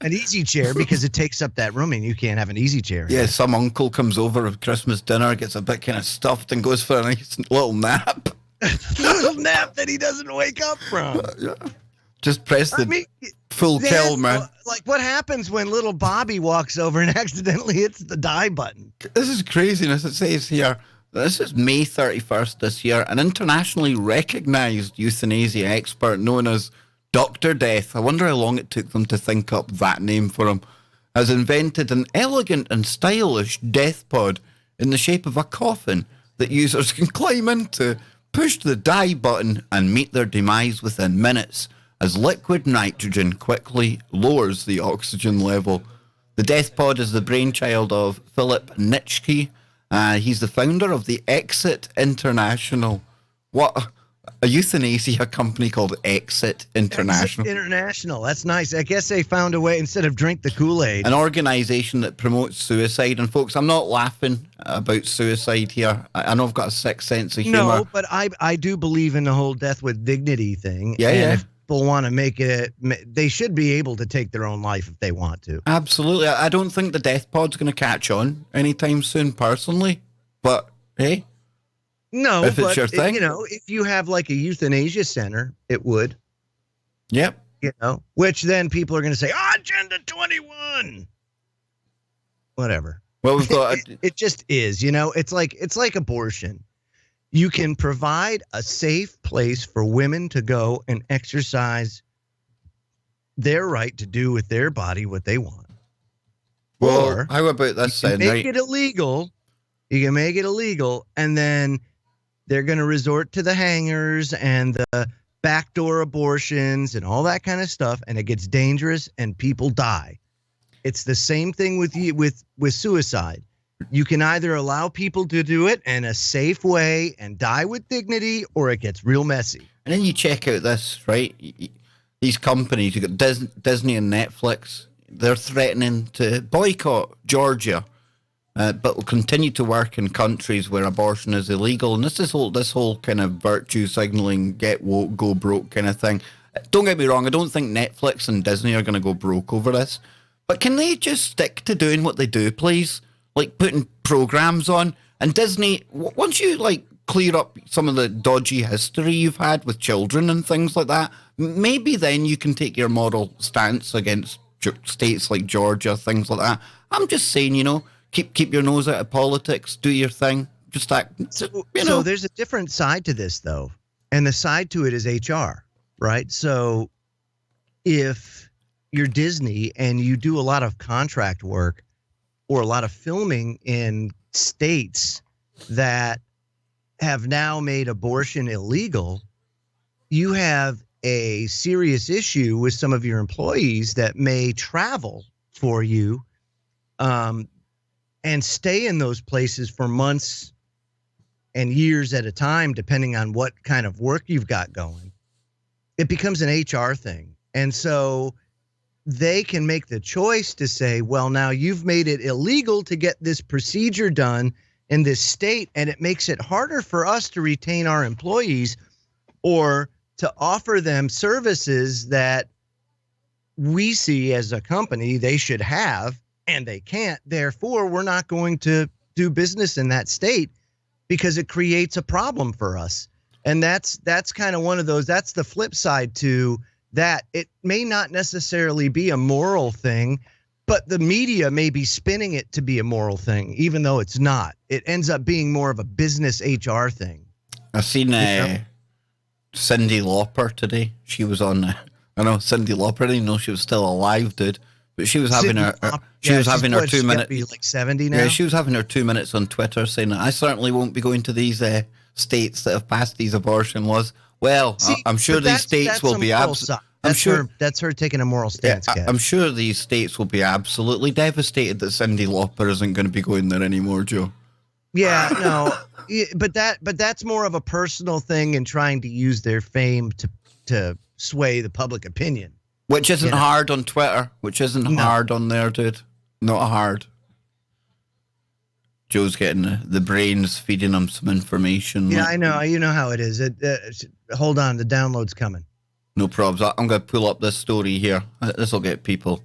an easy chair because it takes up that room and you can't have an easy chair. Yeah, some uncle comes over at Christmas dinner, gets a bit kind of stuffed and goes for a nice little nap. Little nap that he doesn't wake up from. Yeah. Just press the full kill, man. Like what happens when little Bobby walks over and accidentally hits the die button? This is craziness. It says here, this is May 31st this year. An internationally recognized euthanasia expert known as Dr. Death, I wonder how long it took them to think up that name for him, has invented an elegant and stylish death pod in the shape of a coffin that users can climb into, push the die button, and meet their demise within minutes, as liquid nitrogen quickly lowers the oxygen level. The death pod is the brainchild of Philip Nitschke. He's the founder of the Exit International. What? A euthanasia company called Exit International. Exit International. That's nice. I guess they found a way instead of drink the Kool-Aid. An organization that promotes suicide. And folks, I'm not laughing about suicide here. I know I've got a sick sense of humor. No, but I do believe in the whole death with dignity thing. Yeah, and yeah. if people want to make it, they should be able to take their own life if they want to. Absolutely. I don't think the death pod's going to catch on anytime soon, personally. But, hey. No, if it's but your thing. If you have like a euthanasia center, it would. Yep. Which then people are going to say, Agenda 21. Whatever. Well, we've got. It just is. It's like abortion. You can provide a safe place for women to go and exercise their right to do with their body what they want. Well, or how about this you can then? make it illegal. You can make it illegal, and then they're going to resort to the hangers and the backdoor abortions and all that kind of stuff, and it gets dangerous and people die. It's the same thing with suicide. You can either allow people to do it in a safe way and die with dignity, or it gets real messy. And then you check out this, right? These companies, you've got Disney and Netflix, they're threatening to boycott Georgia, but will continue to work in countries where abortion is illegal. And this whole kind of virtue signaling, get woke, go broke kind of thing. Don't get me wrong, I don't think Netflix and Disney are going to go broke over this. But can they just stick to doing what they do, please? Like putting programs on. And Disney, once you clear up some of the dodgy history you've had with children and things like that, maybe then you can take your moral stance against states like Georgia, things like that. I'm just saying, keep your nose out of politics, do your thing. Just act, So there's a different side to this, though. And the side to it is HR, right? So if you're Disney and you do a lot of contract work or a lot of filming in states that have now made abortion illegal, you have a serious issue with some of your employees that may travel for you and stay in those places for months and years at a time, depending on what kind of work you've got going. It becomes an HR thing. And so they can make the choice to say, well, now you've made it illegal to get this procedure done in this state, and it makes it harder for us to retain our employees or to offer them services that we see as a company they should have, and they can't. Therefore, we're not going to do business in that state because it creates a problem for us. And that's kind of one of those, that's the flip side to that. It may not necessarily be a moral thing, but the media may be spinning it to be a moral thing, even though it's not. It ends up being more of a business HR thing. I seen Cyndi Lauper today. She was on. I know Cyndi Lauper. I didn't know she was still alive, dude. But she was having her 2 minutes. Be like 70 now. Yeah, she was having her 2 minutes on Twitter saying that I certainly won't be going to these states that have passed these abortion laws. Well, I'm sure these states will be that's her taking a moral stance. Yeah, I'm sure these states will be absolutely devastated that Cyndi Lauper isn't going to be going there anymore, Joe. Yeah, no, but that's more of a personal thing and trying to use their fame to sway the public opinion. Which isn't You know? hard on Twitter. Which isn't No. hard on there, dude. Not hard. Joe's getting the brains feeding him some information. Yeah, like, I know. You know how it is. Hold on, the download's coming. no probs. I'm going to pull up this story here. This will get people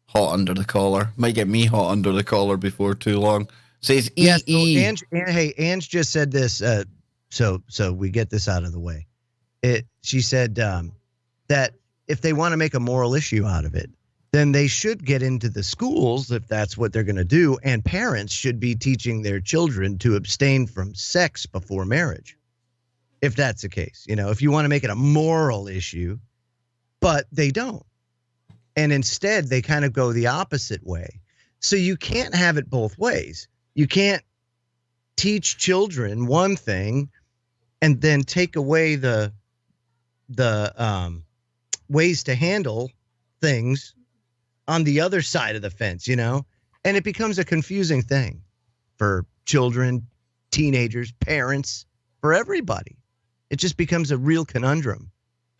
hot under the collar. Might get me hot under the collar before too long. Says EE. Yes. Hey, Ange just said this. So we get this out of the way. She said that if they want to make a moral issue out of it, then they should get into the schools if that's what they're going to do. And parents should be teaching their children to abstain from sex before marriage. If that's the case, if you want to make it a moral issue, but they don't. And instead they kind of go the opposite way. So you can't have it both ways. You can't teach children one thing and then take away the ways to handle things on the other side of the fence, and it becomes a confusing thing for children, teenagers, parents, for everybody. It just becomes a real conundrum.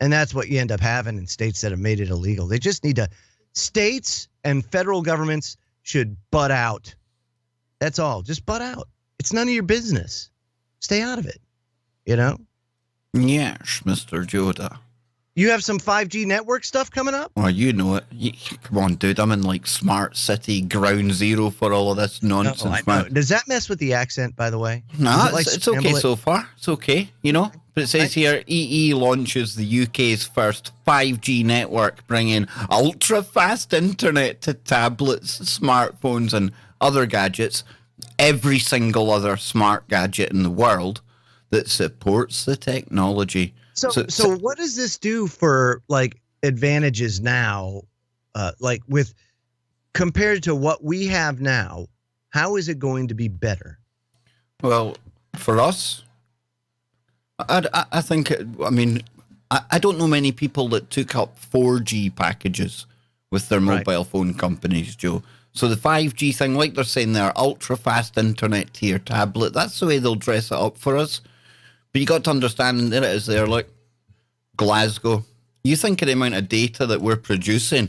And that's what you end up having in states that have made it illegal. They just need to, states and federal governments should butt out. That's all. Just butt out. It's none of your business. Stay out of it. Yes, Mr. Joda. You have some 5G network stuff coming up? Oh, you know it. Come on, dude. I'm in like smart city ground zero for all of this nonsense, man. Does that mess with the accent, by the way? No, it's okay so far. It's okay, But it says here, EE launches the UK's first 5G network, bringing ultra-fast internet to tablets, smartphones, and other gadgets. Every single other smart gadget in the world that supports the technology. So what does this do for like advantages now, like with compared to what we have now? How is it going to be better? Well, for us, I think, I don't know many people that took up 4G packages with their mobile phone companies, Joe. So the 5G thing, like they're saying there, ultra fast internet to your tablet, that's the way they'll dress it up for us. But you got to understand, there it is there, look, Glasgow. You think of the amount of data that we're producing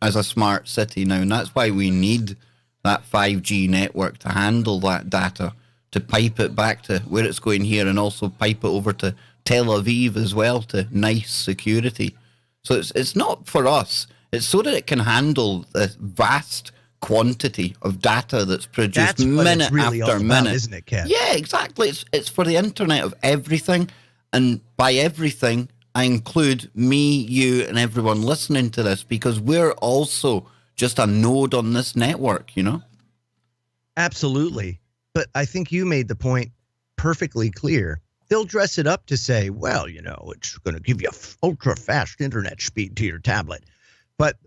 as a smart city now, and that's why we need that 5G network to handle that data, to pipe it back to where it's going here, and also pipe it over to Tel Aviv as well, to nice security. So it's not for us. It's so that it can handle the vast quantity of data that's produced minute after minute, isn't it, Kev? Yeah, exactly. It's for the internet of everything, and by everything, I include me, you, and everyone listening to this, because we're also just a node on this network, Absolutely. But I think you made the point perfectly clear. They'll dress it up to say, well, it's going to give you ultra fast internet speed to your tablet. But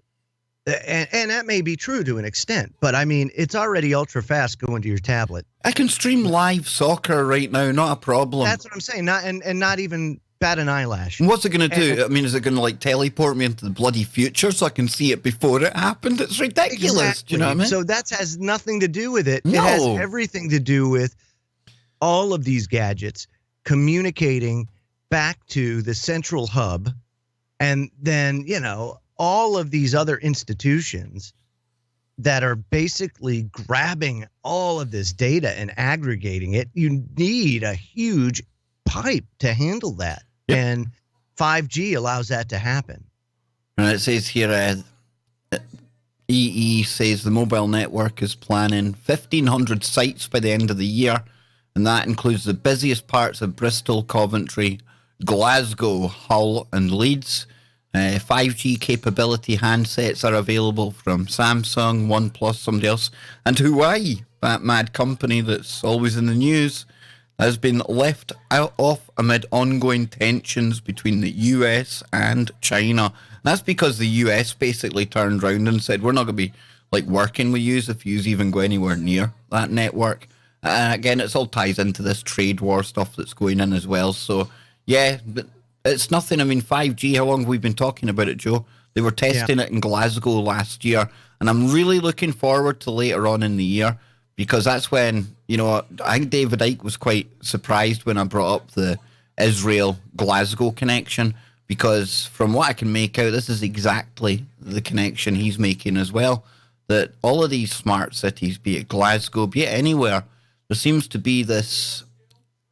and that may be true to an extent, but I mean, it's already ultra fast going to your tablet. I can stream live soccer right now, not a problem. That's what I'm saying. Not even bat an eyelash. What's it going to do? Is it going to like teleport me into the bloody future so I can see it before it happened? It's ridiculous. Exactly. Do you know what I mean? So that has nothing to do with it. No. It has everything to do with all of these gadgets communicating back to the central hub, and then, all of these other institutions that are basically grabbing all of this data and aggregating it. You need a huge pipe to handle that. Yep. And 5G allows that to happen. And it says here, EE says the mobile network is planning 1,500 sites by the end of the year, and that includes the busiest parts of Bristol, Coventry, Glasgow, Hull, and Leeds. 5G capability handsets are available from Samsung, OnePlus, somebody else, and Huawei, that mad company that's always in the news, has been left off amid ongoing tensions between the US and China. That's because the US basically turned around and said, we're not going to be working with you if you even go anywhere near that network. Again, it all ties into this trade war stuff that's going in as well. So, yeah, but it's nothing. 5G, how long have we been talking about it, Joe? They were testing it in Glasgow last year, and I'm really looking forward to later on in the year because that's when, I think David Icke was quite surprised when I brought up the Israel-Glasgow connection, because from what I can make out, this is exactly the connection he's making as well, that all of these smart cities, be it Glasgow, be it anywhere, there seems to be this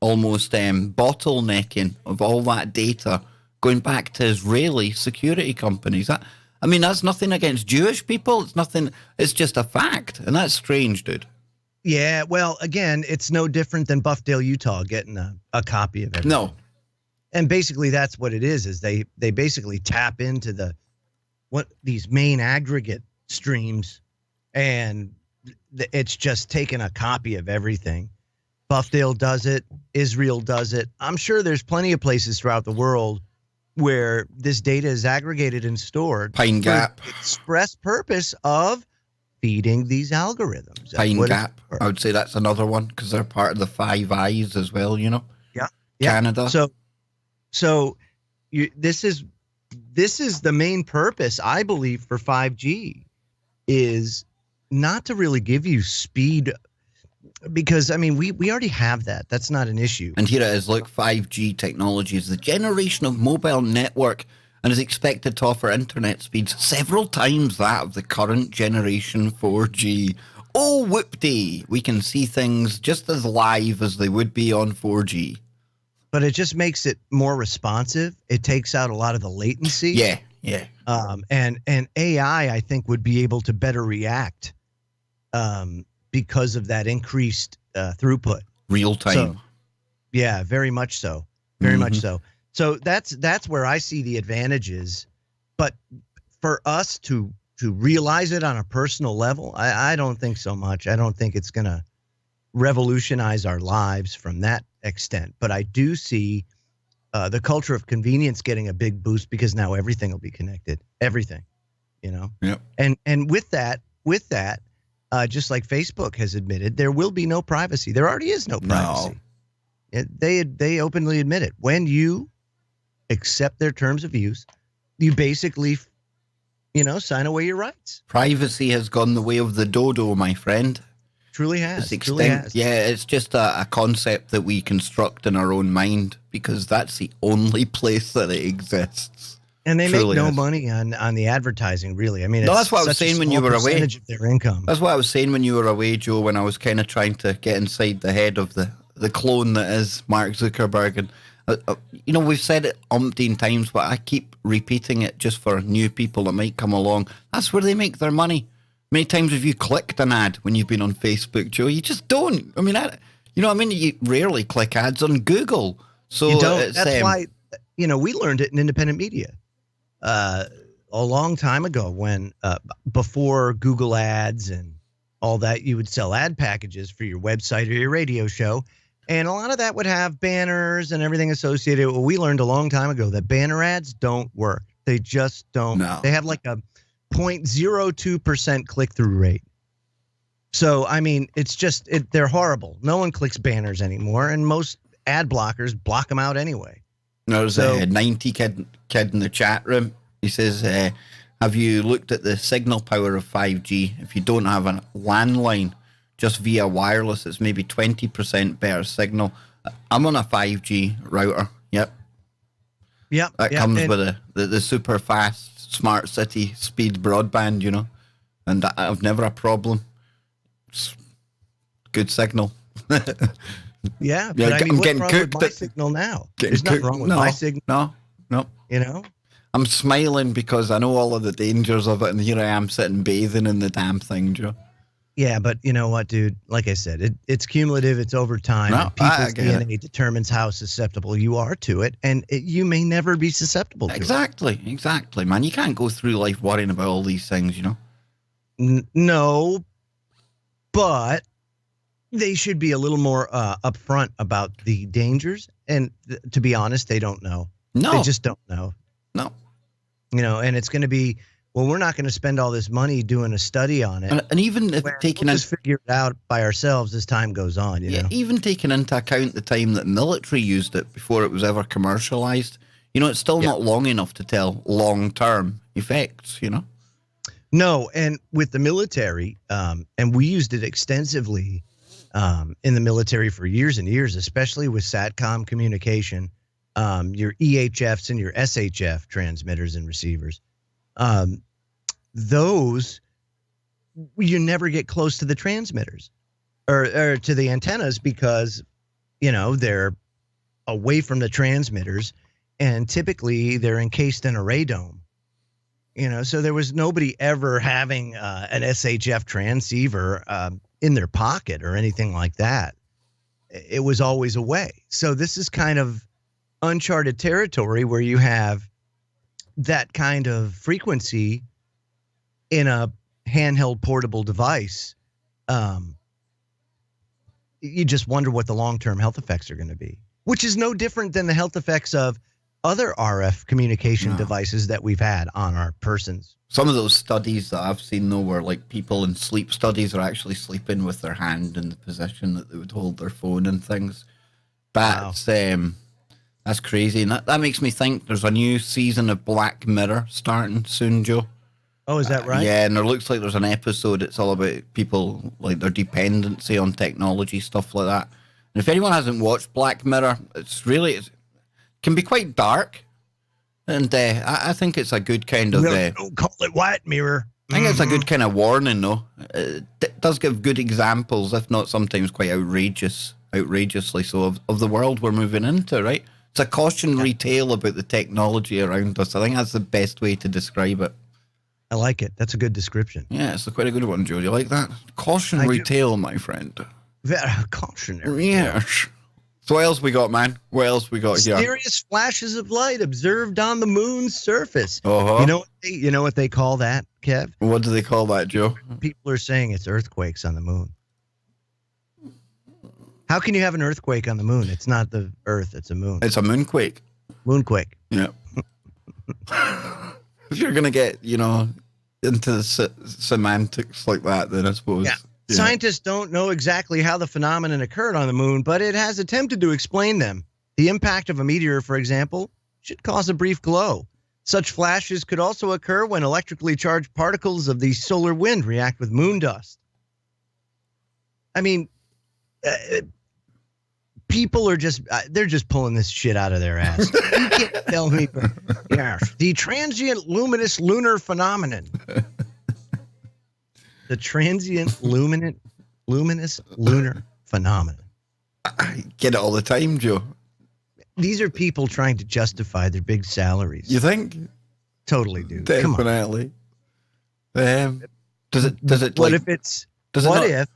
almost bottlenecking of all that data going back to Israeli security companies. That's nothing against Jewish people. It's nothing. It's just a fact, and that's strange, dude. Yeah, well, again, it's no different than Buffdale, Utah, getting a copy of everything. No. And basically, that's what it is they basically tap into these main aggregate streams, and it's just taking a copy of everything. Buffdale does it. Israel does it. I'm sure there's plenty of places throughout the world where this data is aggregated and stored. Pine Gap. For the express purpose of feeding these algorithms. Pine Gap. I would say that's another one, because they're part of the Five Eyes as well, Yeah. Canada. This is the main purpose, I believe, for 5G, is not to really give you speed, because we already have that. That's not an issue. And here it is. Look, 5G technology is the generation of mobile network and is expected to offer internet speeds several times that of the current generation 4G. Oh, whoop-dee. We can see things just as live as they would be on 4G. But it just makes it more responsive. It takes out a lot of the latency. Yeah. And AI, I think, would be able to better react because of that increased throughput. Real time. So, yeah, very much so. Very much so. So that's where I see the advantages. But for us to realize it on a personal level, I don't think so much. I don't think it's going to revolutionize our lives from that extent. But I do see the culture of convenience getting a big boost, because now everything will be connected. Everything, Yep. And with that, just like Facebook has admitted, there will be no privacy. There already is no privacy. No. They openly admit it. When you accept their terms of use, you basically, sign away your rights. Privacy has gone the way of the dodo, my friend. Truly has. It's extinct. Yeah, it's just a concept that we construct in our own mind, because that's the only place that it exists. And they make no money on the advertising, really. That's what I was saying when you were away. Percentage of their income. That's what I was saying when you were away, Joe, when I was kind of trying to get inside the head of the clone that is Mark Zuckerberg. And, we've said it umpteen times, but I keep repeating it just for new people that might come along. That's where they make their money. Many times have you clicked an ad when you've been on Facebook, Joe? You just don't. You rarely click ads on Google. So you don't. That's why, we learned it in independent media a long time ago, when before Google ads and all that, you would sell ad packages for your website or your radio show. And a lot of that would have banners and everything associated. Well, we learned a long time ago that banner ads don't work. They just don't. No. They have like a 0.02% click-through rate. So, it's just, they're horrible. No one clicks banners anymore, and most ad blockers block them out anyway. There's a 90 kid in the chat room. He says, have you looked at the signal power of 5G? If you don't have a landline, just via wireless, it's maybe 20% better signal. I'm on a 5G router. Yep. That comes with the super fast smart city speed broadband, and I've never a problem. It's good signal. Yeah, but I'm what's getting wrong cooked. with my signal now? There's nothing wrong with my signal. No. I'm smiling because I know all of the dangers of it, and here I am sitting bathing in the damn thing, Joe. Yeah, but you know what, dude? Like I said, it's cumulative. It's over time. And people's DNA determines how susceptible you are to it, and you may never be susceptible to it. Exactly, man. You can't go through life worrying about all these things, No, but they should be a little more upfront about the dangers. And to be honest, they don't know. No. They just don't know. No. And it's going to be, well, we're not going to spend all this money doing a study on it. And even if we'll just figure it out by ourselves as time goes on, you know? Even taking into account the time that military used it before it was ever commercialized, it's still not long enough to tell long-term effects, No, and with the military, and we used it extensively in the military for years and years, especially with SATCOM communication, your EHFs and your SHF transmitters and receivers. Those, you never get close to the transmitters or to the antennas because, they're away from the transmitters, and typically they're encased in a radome. So there was nobody ever having an SHF transceiver in their pocket or anything like that. It was always away. So this is kind of uncharted territory where you have that kind of frequency in a handheld portable device. You just wonder what the long-term health effects are going to be, which is no different than the health effects of other RF communication devices that we've had on our persons. Some of those studies that I've seen, though, where like people in sleep studies are actually sleeping with their hand in the position that they would hold their phone and things. That's crazy. And that makes me think there's a new season of Black Mirror starting soon, Joe. Oh, is that right? Yeah, and there looks like there's an episode. It's all about people, like their dependency on technology, stuff like that. And if anyone hasn't watched Black Mirror, it can be quite dark. And I think it's a good kind of... don't call it White Mirror. I think it's a good kind of warning, though. It does give good examples, if not sometimes quite outrageously so, of the world we're moving into, right? It's a cautionary tale about the technology around us. I think that's the best way to describe it. I like it. That's a good description. Yeah, it's quite a good one, Joe. Do you like that? Cautionary tale, my friend. Very cautionary. Yes. So what else we got, man? What else we got here? Mysterious flashes of light observed on the moon's surface. Uh-huh. You know what they call that, Kev? What do they call that, Joe? People are saying it's earthquakes on the moon. How can you have an earthquake on the moon? It's not the Earth, it's a moon. It's a moonquake. Moonquake. Yeah. If you're going to get, into the semantics like that, then I suppose. Yeah. Scientists don't know exactly how the phenomenon occurred on the moon, but it has attempted to explain them. The impact of a meteor, for example, should cause a brief glow. Such flashes could also occur when electrically charged particles of the solar wind react with moon dust. I mean, people are they're just pulling this shit out of their ass. You can't tell me. Yes, the transient luminous lunar phenomenon. The transient luminous lunar phenomenon. I get it all the time, Joe. These are people trying to justify their big salaries. You think? Totally do. Definitely. Does it? What if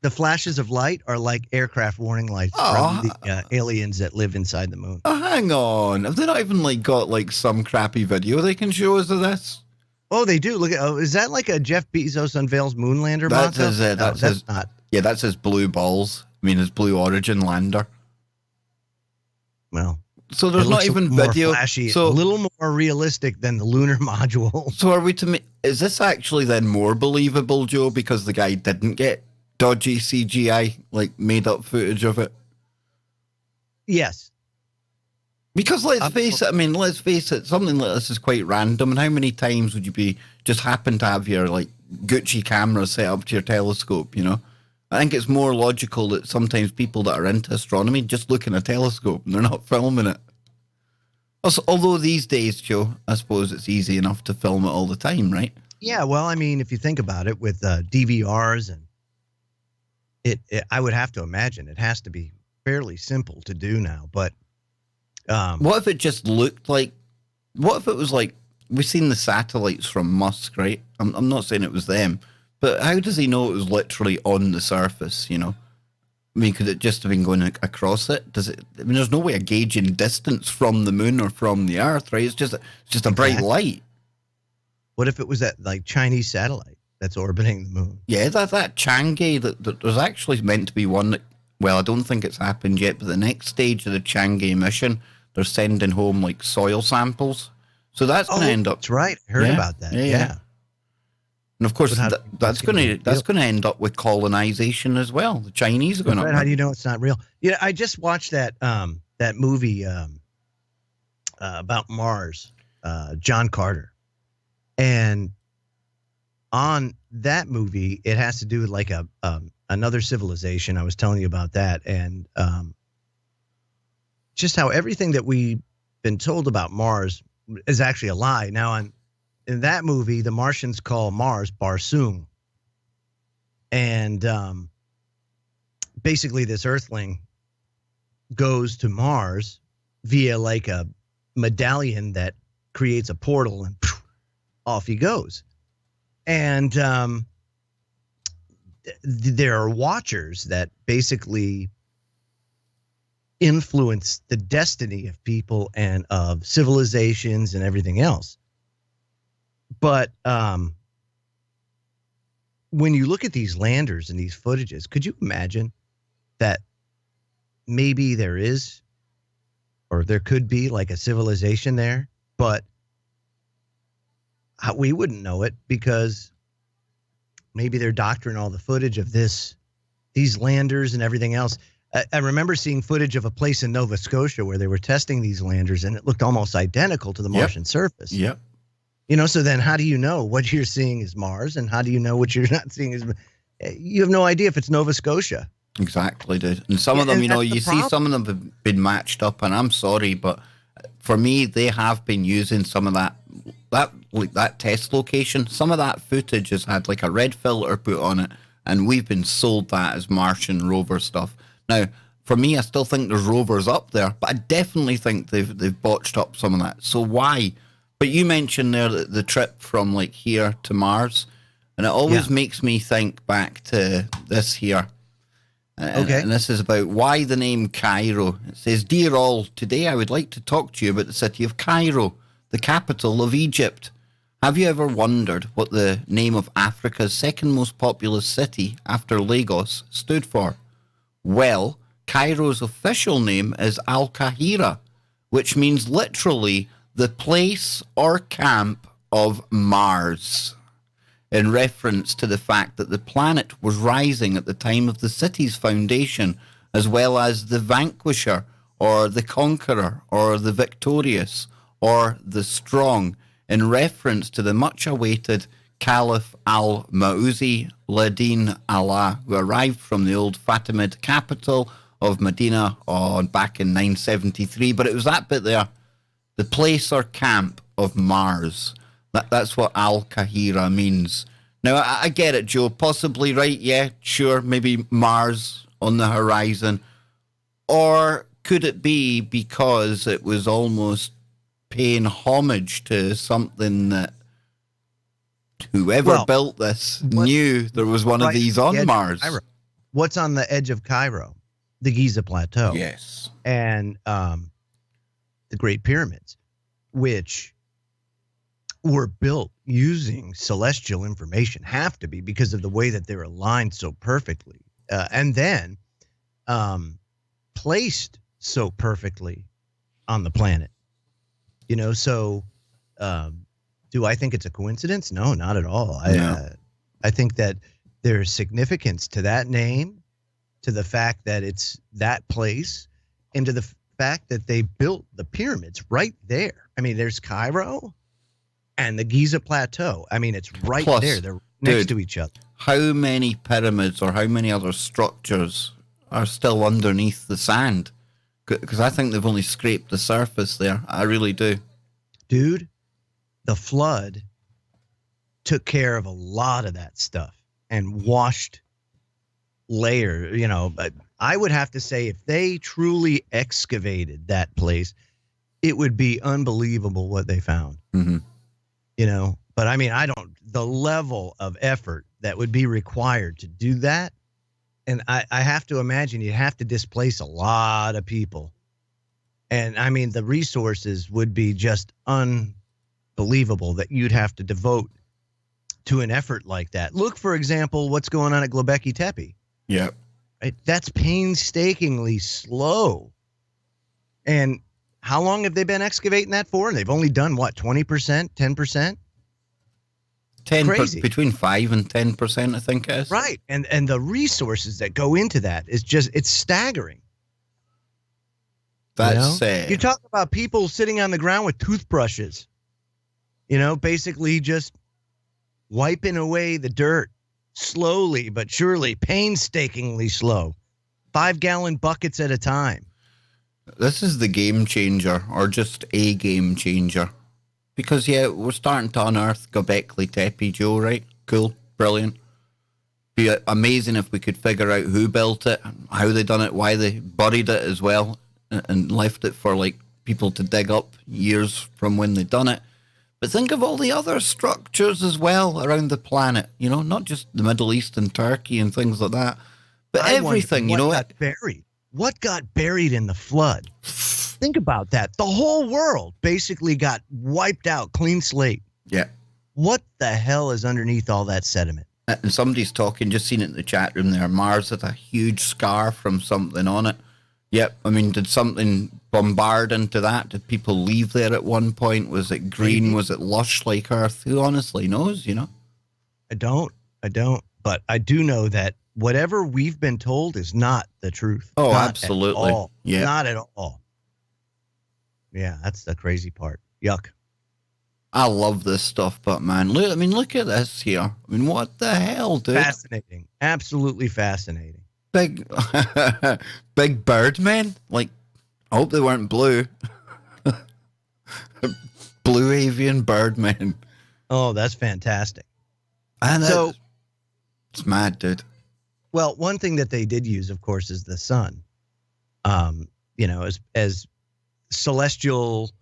the flashes of light are like aircraft warning lights from the aliens that live inside the moon? Oh, hang on. Have they not even got some crappy video they can show us of this? Oh, they do. Look at. Oh, is that like a Jeff Bezos unveils Moonlander? That's not. Yeah, that's his blue balls. I mean, his Blue Origin lander. Well, so there's not even video. Flashy, so a little more realistic than the lunar module. So are we is this actually then more believable, Joe, because the guy didn't get dodgy CGI, made up footage of it? Yes. Because let's face it, something like this is quite random. And how many times would you just happen to have your Gucci camera set up to your telescope, I think it's more logical that sometimes people that are into astronomy just look in a telescope and they're not filming it. Also, although these days, Joe, I suppose it's easy enough to film it all the time, right? Yeah, well, I mean, if you think about it with DVRs and I would have to imagine it has to be fairly simple to do now, but what if it just looked like? What if it was we've seen the satellites from Musk, right? I'm not saying it was them, but how does he know it was literally on the surface? I mean, could it just have been going across it? There's no way of gauging distance from the moon or from the Earth, right? It's just a bright light. What if it was that Chinese satellite that's orbiting the moon? Yeah, that Chang'e. That there's actually meant to be one that. Well, I don't think it's happened yet, but the next stage of the Chang'e mission, they're sending home soil samples. So that's going to end up. That's right. I heard about that. Yeah. And of course, that's going to end up with colonization as well. The Chinese are going to. How do you know it's not real? Yeah, I just watched that movie about Mars, John Carter, and on that movie, it has to do with like a another civilization. I was telling you about that, and just how everything that we've been told about Mars is actually a lie. Now, in that movie, the Martians call Mars Barsoom, and basically this Earthling goes to Mars via like a medallion that creates a portal, and off he goes. And there are watchers that basically influence the destiny of people and of civilizations and everything else. But when you look at these landers and these footages, could you imagine that maybe there is, or there could be like a civilization there, but we wouldn't know it because maybe they're doctoring all the footage of these landers and everything else. I remember seeing footage of a place in Nova Scotia where they were testing these landers, and it looked almost identical to the Martian surface. Yep. You know, so then how do you know what you're seeing is Mars, and how do you know what you're not seeing is? You have no idea if it's Nova Scotia. Exactly, dude. And some of them, you know, you see some of them have been matched up, and I'm sorry, but for me, they have been using some of that test location. Some of that footage has had like a red filter put on it, and we've been sold that as Martian rover stuff. Now, for me, I still think there's rovers up there, but I definitely think they've botched up some of that. So why? But you mentioned there the trip from like here to Mars, and it always makes me think back to this here. Okay. And this is about why the name Cairo. It says, "Dear all, today I would like to talk to you about the city of Cairo, the capital of Egypt. Have you ever wondered what the name of Africa's second most populous city after Lagos stood for? Well, Cairo's official name is Al-Kahira, which means literally the place or camp of Mars, in reference to the fact that the planet was rising at the time of the city's foundation, as well as the vanquisher, or the conqueror, or the victorious, or the strong, in reference to the much-awaited Caliph al-Mauzi Ladin Allah, who arrived from the old Fatimid capital of Medina back in 973. But it was that bit there, the place or camp of Mars. That's what Al-Kahira means. Now, I get it, Joe. Possibly, right? Yeah, sure. Maybe Mars on the horizon. Or could it be because it was almost paying homage to something that whoever built this knew there was one of these on Mars? What's on the edge of Cairo? The Giza Plateau. Yes. And the Great Pyramids, which were built using celestial information, have to be because of the way that they're aligned so perfectly, and then placed so perfectly on the planet. You know, so do I think it's a coincidence? No, not at all. I think that there's significance to that name, to the fact that it's that place, and to the fact that they built the pyramids right there. I mean, there's Cairo and the Giza Plateau. I mean, it's right there. They're next to each other. How many pyramids or how many other structures are still underneath the sand? Because I think they've only scraped the surface there. I really do. Dude, the flood took care of a lot of that stuff and washed layer. You know, I would have to say if they truly excavated that place, it would be unbelievable what they found. Mm-hmm. You know, but I mean, the level of effort that would be required to do that. And I have to imagine you'd have to displace a lot of people. And I mean, the resources would be just unbelievable that you'd have to devote to an effort like that. Look, for example, what's going on at Göbekli Tepe. Yeah. Right? That's painstakingly slow. And how long have they been excavating that for? And they've only done what, 20%, 10%? 10%, between 5 and 10%, I think it is. Right. And the resources that go into that is just, it's staggering. That's you talk about people sitting on the ground with toothbrushes, you know, basically just wiping away the dirt slowly but surely, painstakingly slow, 5-gallon buckets at a time. This is the game changer, or just a game changer. Because, yeah, we're starting to unearth Göbekli Tepe, Joe, right? Cool, brilliant. Be amazing if we could figure out who built it, how they done it, why they buried it as well, and left it for, like, people to dig up years from when they done it. But think of all the other structures as well around the planet, you know, not just the Middle East and Turkey and things like that, but everything, you know. What got buried? What got buried in the flood? Think about that. The whole world basically got wiped out, clean slate. Yeah. What the hell is underneath all that sediment? And somebody's talking, just seen it in the chat room there, Mars had a huge scar from something on it. Yep. I mean, did something bombard into that? Did people leave there at one point? Was it green? Maybe. Was it lush like Earth? Who honestly knows, you know? I don't. But I do know that whatever we've been told is not the truth. Oh, Not absolutely. At all. Yeah. Not at all. Yeah, that's the crazy part. Yuck. I love this stuff, but man, look at this here. I mean, what the hell, dude? Fascinating. Absolutely fascinating. Big, big bird man. Like, I hope they weren't blue. Blue avian bird man. Oh, that's fantastic. And So- it's mad, dude. Well, one thing that they did use, of course, is the sun. As celestial,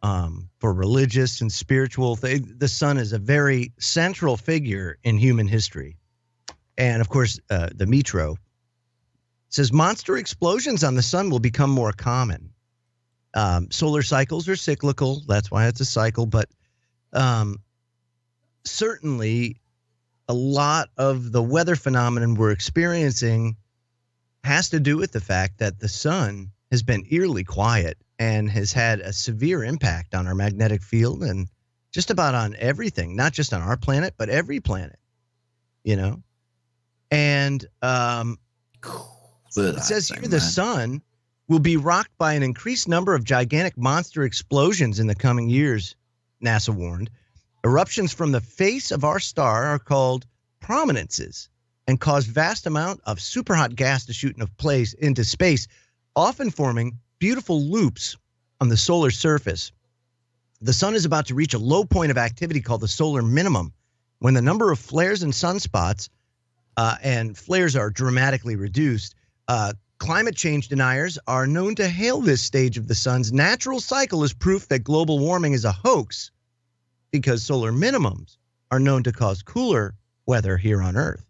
for religious and spiritual the sun is a very central figure in human history. And of course, the Metro says monster explosions on the sun will become more common. Solar cycles are cyclical. That's why it's a cycle. But certainly, a lot of the weather phenomenon we're experiencing has to do with the fact that the sun has been eerily quiet and has had a severe impact on our magnetic field and just about on everything, not just on our planet, but every planet, you know? And it says here the sun will be rocked by an increased number of gigantic monster explosions in the coming years, NASA warned. Eruptions from the face of our star are called prominences and cause vast amount of superhot gas to shoot into space, often forming beautiful loops on the solar surface. The sun is about to reach a low point of activity called the solar minimum, when the number of flares and sunspots and flares are dramatically reduced. Climate change deniers are known to hail this stage of the sun's natural cycle as proof that global warming is a hoax, because solar minimums are known to cause cooler weather here on Earth.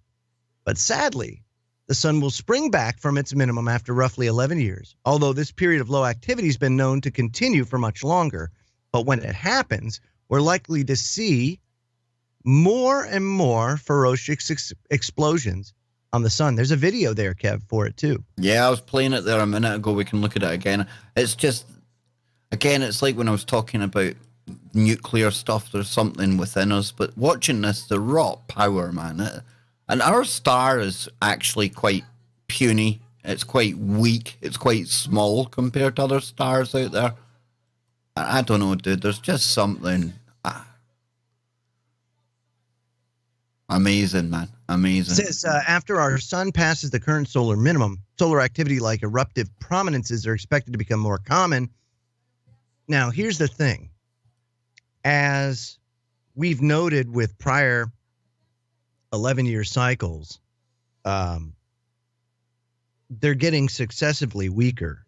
But sadly, the sun will spring back from its minimum after roughly 11 years, although this period of low activity has been known to continue for much longer. But when it happens, we're likely to see more and more ferocious explosions on the sun. There's a video there, Kev, for it too. Yeah, I was playing it there a minute ago. We can look at it again. It's just, again, it's like when I was talking about nuclear stuff, there's something within us. But watching this, the raw power, man. And our star is actually quite puny. It's quite weak. It's quite small compared to other stars out there. I don't know, dude. There's just something amazing, man. Amazing. It says, after our sun passes the current solar minimum, solar activity like eruptive prominences are expected to become more common. Now, here's the thing. As we've noted with prior 11-year cycles, they're getting successively weaker.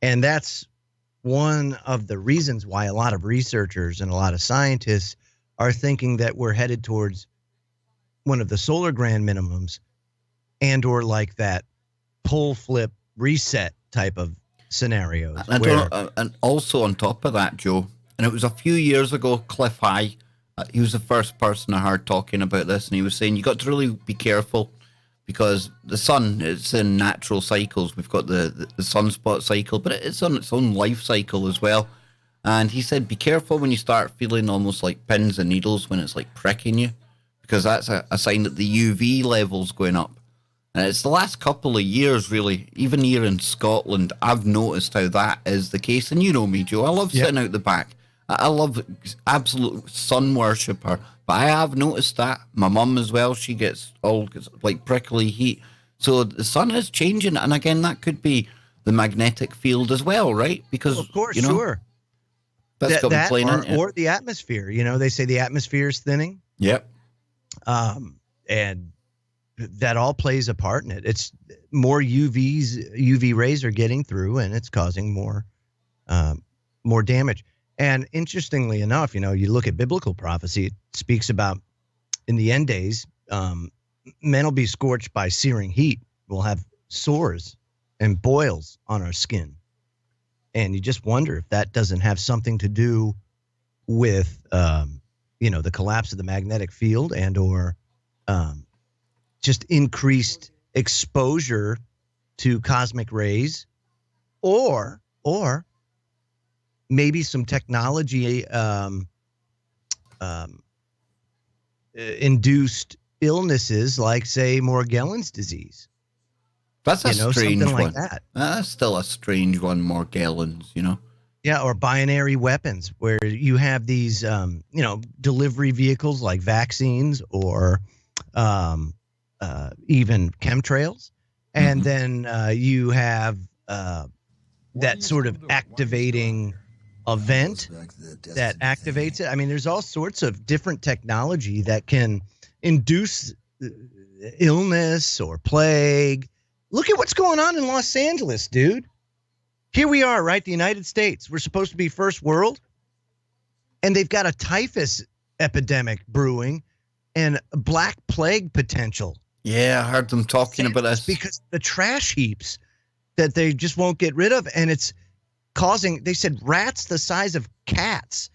And that's one of the reasons why a lot of researchers and a lot of scientists are thinking that we're headed towards one of the solar grand minimums and or like that pole flip reset type of scenarios. And also on top of that, Joe, and it was a few years ago, Cliff High, he was the first person I heard talking about this, and he was saying you got to really be careful because the sun, it's in natural cycles. We've got the sunspot cycle, but it's on its own life cycle as well. And he said, be careful when you start feeling almost like pins and needles when it's like pricking you, because that's a sign that the UV level's going up. And it's the last couple of years, really, even here in Scotland, I've noticed how that is the case. And you know me, Joe, I love sitting out the back. I love absolute sun worshipper. But I have noticed that my mum as well. She gets like prickly heat. So the sun is changing, and again, that could be the magnetic field as well, right? Because Of course, you know, sure. that's got to be playing into it. Or the atmosphere. You know, they say the atmosphere is thinning. Yep. And that all plays a part in it. It's more UV rays are getting through, and it's causing more damage. And interestingly enough, you know, you look at biblical prophecy, it speaks about in the end days, men will be scorched by searing heat. We'll have sores and boils on our skin. And you just wonder if that doesn't have something to do with, you know, the collapse of the magnetic field and or just increased exposure to cosmic rays, or maybe some technology induced illnesses like, say, Morgellons disease. That's a strange something one. like that. That's still a strange one, Morgellons, you know. Yeah, or binary weapons, where you have these, you know, delivery vehicles like vaccines or even chemtrails, and then you have that sort of activating event that activates it. I mean, there's all sorts of different technology that can induce illness or plague. Look at what's going on in Los Angeles, dude. Here we are, right? The United States. We're supposed to be first world. And they've got a typhus epidemic brewing and black plague potential. Yeah, I heard them talking about this. Because the trash heaps that they just won't get rid of. And it's causing, they said, rats the size of cats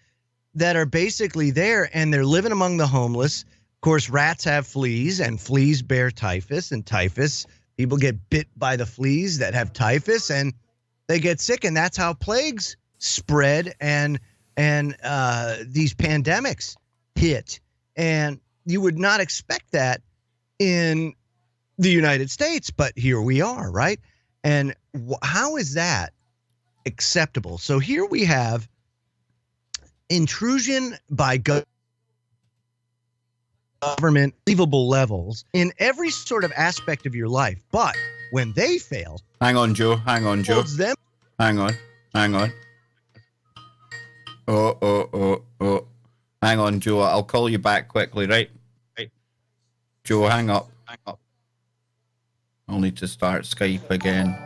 that are basically there, and they're living among the homeless. Of course, rats have fleas, and fleas bear typhus, and typhus, people get bit by the fleas that have typhus, and they get sick, and that's how plagues spread and these pandemics hit. And you would not expect that in the United States, but here we are, right? And how is that acceptable? So here we have intrusion by government, unbelievable levels in every sort of aspect of your life. But when they fail, hang on, Joe. Hang on. Oh. Hang on, Joe. I'll call you back quickly, right? Joe, hang up. I'll need to start Skype again.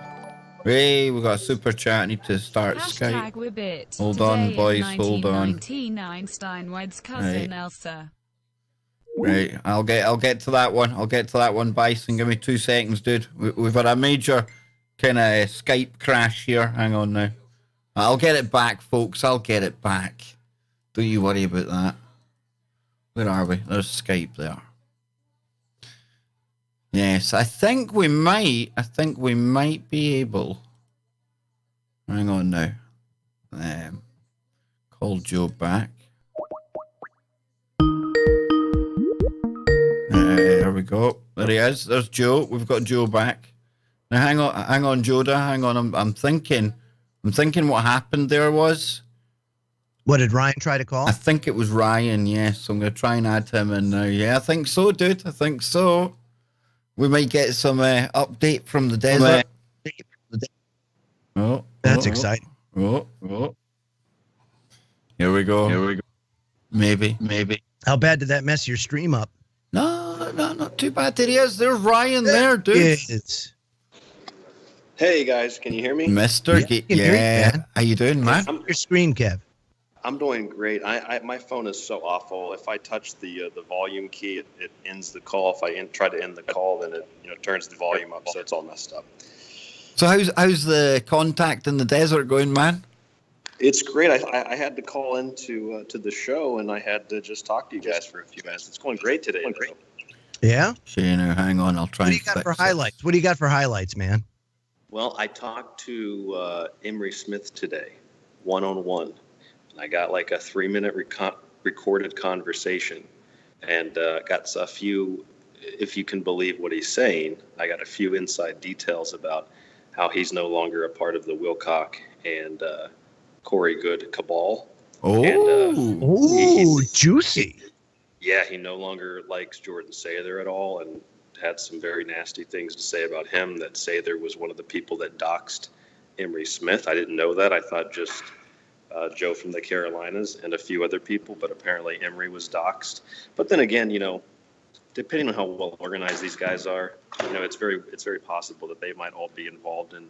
Hey, we got a super chat. I need to start Skype. Hashtag Hold on, boys. Hold on. 1919 Einstein White's cousin Elsa. Right, I'll get to that one. Bison, give me 2 seconds, dude. We've had a major kind of Skype crash here. Hang on now. I'll get it back, folks. I'll get it back. Don't you worry about that. Where are we? There's Skype there. Yes, I think we might be able. Hang on now. Call Joe back. There we go. There he is. There's Joe. We've got Joe back. Now hang on, Joda. Hang on. I'm thinking what happened there was. What did Ryan try to call? I think it was Ryan, yes. So I'm gonna try and add him in now. Yeah, I think so, dude. I think so. We might get some update from the desert. That's exciting. Oh. Here we go. Maybe. How bad did that mess your stream up? No, not too bad. There he is. There's Ryan there, dude. Hey guys, can you hear me? Mister, yeah. How you doing, man? Your screen, Kev. I'm doing great. My phone is so awful. If I touch the volume key, it ends the call. If I try to end the call, then it turns the volume up, so it's all messed up. So how's the contact in the desert going, man? It's great. I had to call into to the show, and I had to just talk to you guys for a few minutes. It's going great today. Yeah? Shane, hang on. I'll try and fix What do you got for highlights? What do you got for highlights, man? Well, I talked to Emery Smith today, one-on-one. I got like a 3-minute recorded conversation, and got a few, if you can believe what he's saying, I got a few inside details about how he's no longer a part of the Wilcock and Corey Good cabal. Oh, juicy. Yeah, he no longer likes Jordan Sather at all, and had some very nasty things to say about him. That Sather was one of the people that doxed Emery Smith. I didn't know that. I thought just Joe from the Carolinas and a few other people, but apparently Emery was doxed. But then again, depending on how well organized these guys are, it's very possible that they might all be involved in,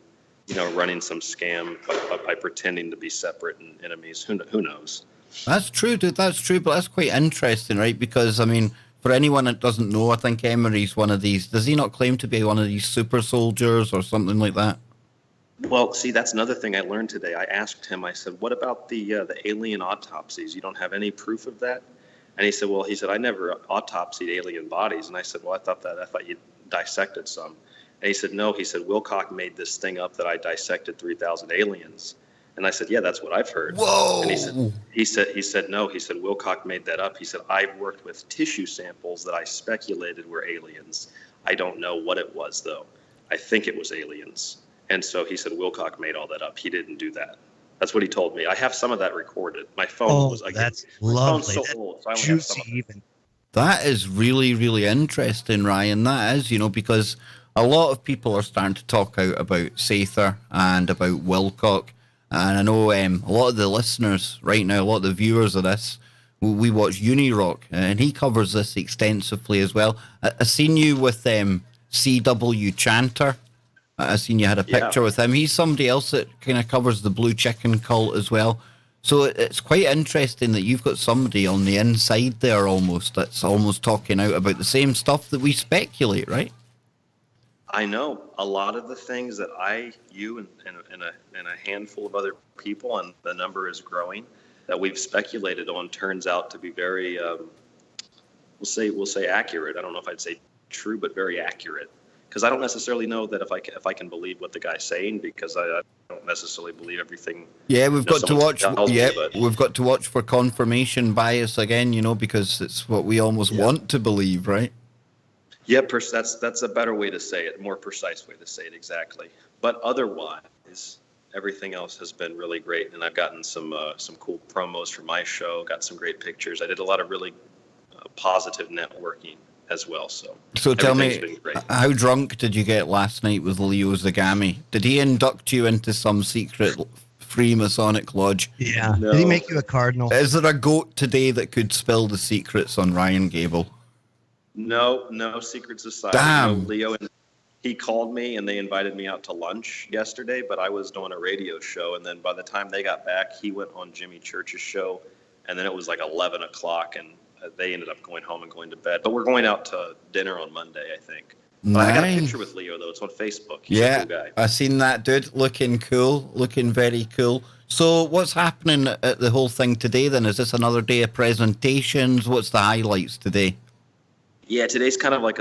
running some scam by pretending to be separate and enemies. Who knows? That's true, dude. That's true, but that's quite interesting, right? Because, I mean, for anyone that doesn't know, I think Emery's one of these. Does he not claim to be one of these super soldiers or something like that? Well, see, that's another thing I learned today. I asked him, I said, what about the alien autopsies? You don't have any proof of that? And he said, I never autopsied alien bodies. And I said, well, I thought you dissected some. And he said, no. He said, Wilcock made this thing up that I dissected 3,000 aliens. And I said, yeah, that's what I've heard. Whoa. And he said, no. He said, Wilcock made that up. He said, I've worked with tissue samples that I speculated were aliens. I don't know what it was, though. I think it was aliens. And so he said, Wilcock made all that up. He didn't do that. That's what he told me. I have some of that recorded. My phone was again. That's my lovely. phone's so old, so I only have some of it. Even. That is really, really interesting, Ryan. That is, because a lot of people are starting to talk out about Sather and about Wilcock. And I know a lot of the listeners right now, a lot of the viewers of this, we watch Unirock, and he covers this extensively as well. I've seen you with CW Chanter. I've seen you had a picture with him. He's somebody else that kind of covers the Blue Chicken cult as well. So it's quite interesting that you've got somebody on the inside there that's almost talking out about the same stuff that we speculate, right? I know a lot of the things that you and a handful of other people, and the number is growing, that we've speculated on turns out to be very, we'll say accurate. I don't know if I'd say true, but very accurate. Because I don't necessarily know that if I can believe what the guy's saying, because I don't necessarily believe everything. Yeah, we've got to watch. Yeah, we've got to watch for confirmation bias again, because it's what we almost want to believe, right? Yeah, that's a better way to say it, more precise way to say it, exactly. But otherwise, everything else has been really great, and I've gotten some cool promos for my show. Got some great pictures. I did a lot of really positive networking as well. So tell me, how drunk did you get last night with Leo Zagami? Did he induct you into some secret Freemasonic lodge? Yeah. No. Did he make you a cardinal? Is there a goat today that could spill the secrets on Ryan Gable? No secrets aside. Damn. Leo, he called me and they invited me out to lunch yesterday, but I was doing a radio show, and then by the time they got back, he went on Jimmy Church's show, and then it was like 11 o'clock, and they ended up going home and going to bed. But we're going out to dinner on Monday, I think. But I got a picture with Leo, though. It's on Facebook. He's a cool guy. I seen that, dude. Looking cool. Looking very cool. So what's happening at the whole thing today, then? Is this another day of presentations? What's the highlights today? Yeah, today's kind of like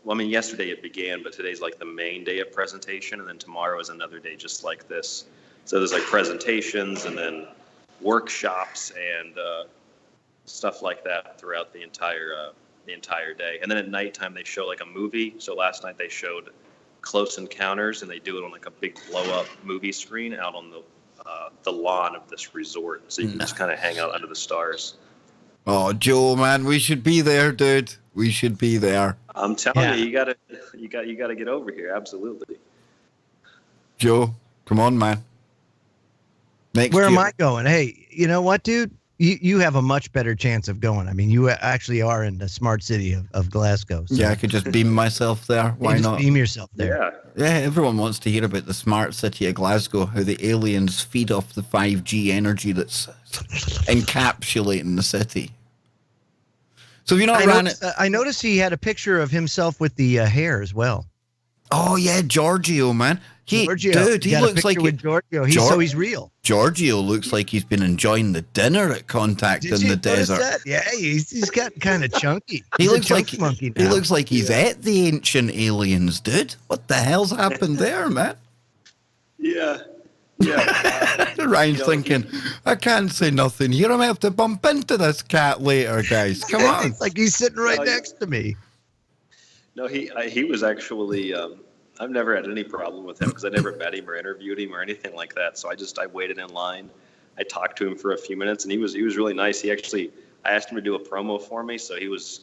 yesterday it began, but today's like the main day of presentation, and then tomorrow is another day just like this. So there's like presentations and then workshops and stuff like that throughout the entire day. And then at nighttime they show like a movie. So last night they showed Close Encounters, and they do it on like a big blow-up movie screen out on the lawn of this resort, so you can just kind of hang out under the stars. Oh, Joe, man, we should be there, dude. We should be there. I'm telling you, you gotta get over here. Absolutely. Joe, come on, man. Where am I going? Hey, you know what, dude? You have a much better chance of going. I mean, you actually are in the smart city of Glasgow. So. Yeah, I could just beam myself there. Why not? Beam yourself there. Yeah. Yeah, everyone wants to hear about the smart city of Glasgow, how the aliens feed off the 5G energy that's encapsulating the city. So have you not I noticed he had a picture of himself with the hair as well. Oh yeah, Giorgio, man. Giorgio. He looks like with Giorgio. So he's real. Giorgio looks like he's been enjoying the dinner at Contact in the desert. That? Yeah, he's got kind of chunky. He looks like he's at the ancient aliens, dude. What the hell's happened there, man? Yeah. Ryan's thinking, I can't say nothing here. I might have to bump into this cat later, guys. Come on. It's like he's sitting right next to me. No, he was actually. I've never had any problem with him because I never met him or interviewed him or anything like that. So I waited in line. I talked to him for a few minutes, and he was really nice. He actually, I asked him to do a promo for me, so he was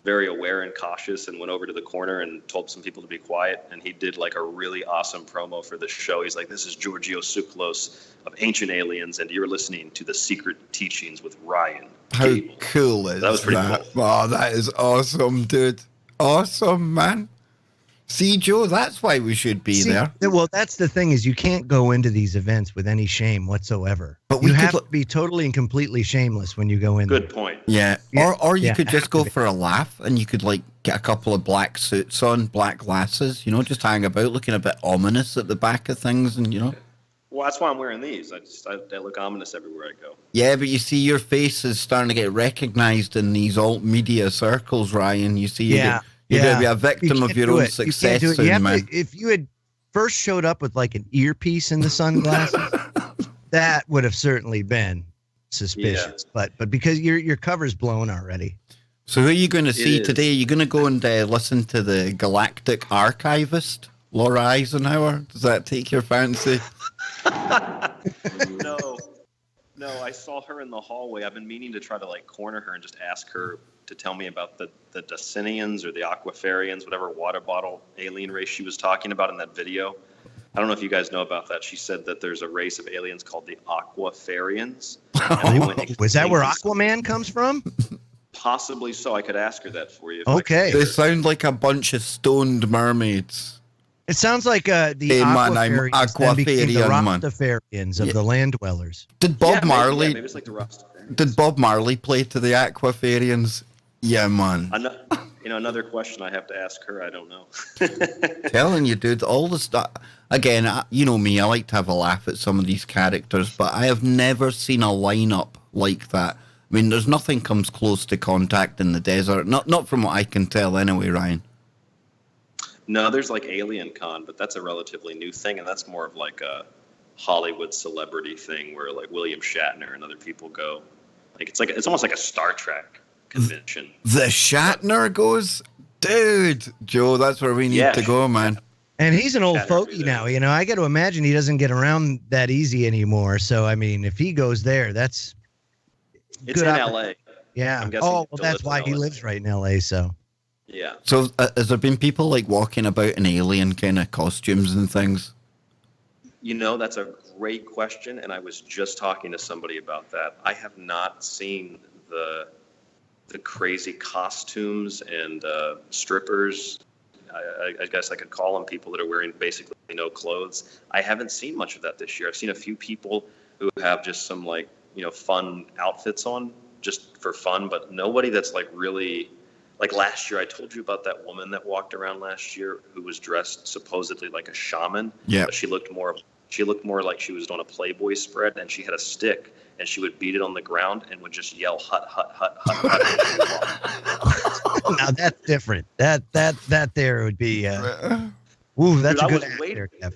very aware and cautious and went over to the corner and told some people to be quiet. And he did like a really awesome promo for the show. He's like, "This is Giorgio Tsoukalos of Ancient Aliens, and you're listening to the Secret Teachings with Ryan How Gable." cool is That was pretty that? cool. Oh, that is awesome, dude. Awesome, man. See, Joe, that's why we should be there. Well, that's the thing is you can't go into these events with any shame whatsoever. But we you could have to be totally and completely shameless when you go in Good there. point. Yeah. Yeah, Or you yeah, could just have go to be. for a laugh and you could like get a couple of black suits on, black glasses, you know, just hang about looking a bit ominous at the back of things and, you know. Well, that's why I'm wearing these. I look ominous everywhere I go. Yeah, but you see your face is starting to get recognized in these alt media circles, Ryan. You see, you're going to be a victim of your own success You soon, have man. to, if you had first showed up with like an earpiece and the sunglasses, that would have certainly been suspicious. But because your cover's blown already. So who are you going to see is. today? Are you going to go and listen to the Galactic Archivist, Laura Eisenhower? Does that take your fancy? No, I saw her in the hallway. I've been meaning to try to like corner her and just ask her to tell me about the Dacinians or the Aquafarians, whatever water bottle alien race she was talking about in that video. I don't know if you guys know about that. She said that there's a race of aliens called the Aquafarians. Was that where Aquaman comes from? Possibly so. I could ask her that for you. Okay. They sound like a bunch of stoned mermaids. It sounds like the Hey, man, I'm Aquafarians then became the Aquafarian, man. Rastafarians of Yeah. the land dwellers. Did Bob Marley? Maybe it's like the Rastafarians. Did Bob Marley play to the Aquafarians? Yeah, man. Another question I have to ask her. I don't know. Telling you, dude, all the stuff. Again, you know me, I like to have a laugh at some of these characters, but I have never seen a lineup like that. I mean, there's nothing comes close to Contact in the Desert. Not from what I can tell anyway, Ryan. No, there's like Alien Con, but that's a relatively new thing, and that's more of like a Hollywood celebrity thing where like William Shatner and other people go. Like it's almost like a Star Trek convention. The Shatner goes? Dude, Joe, that's where we need to go, man. And he's an old Shatner fogey be now. there. You know, I got to imagine he doesn't get around that easy anymore. So, I mean, if he goes there, that's It's good in oppor- LA. Yeah. I'm guessing Oh, he well, still that's lives why in he LA. lives right in L.A., so. Yeah. So, has there been people like walking about in alien kind of costumes and things? You know, that's a great question, and I was just talking to somebody about that. I have not seen the crazy costumes and strippers. I guess I could call them people that are wearing basically no clothes. I haven't seen much of that this year. I've seen a few people who have just some like, you know, fun outfits on just for fun, but nobody that's like really like last year. I told you about that woman that walked around last year who was dressed supposedly like a shaman. Yeah. But she looked more like she was on a Playboy spread, and she had a stick and she would beat it on the ground and would just yell hut hut hut hut hut. Now, that's different. That there would be, ooh, that's Dude, a I good was act waiting. there, Kev.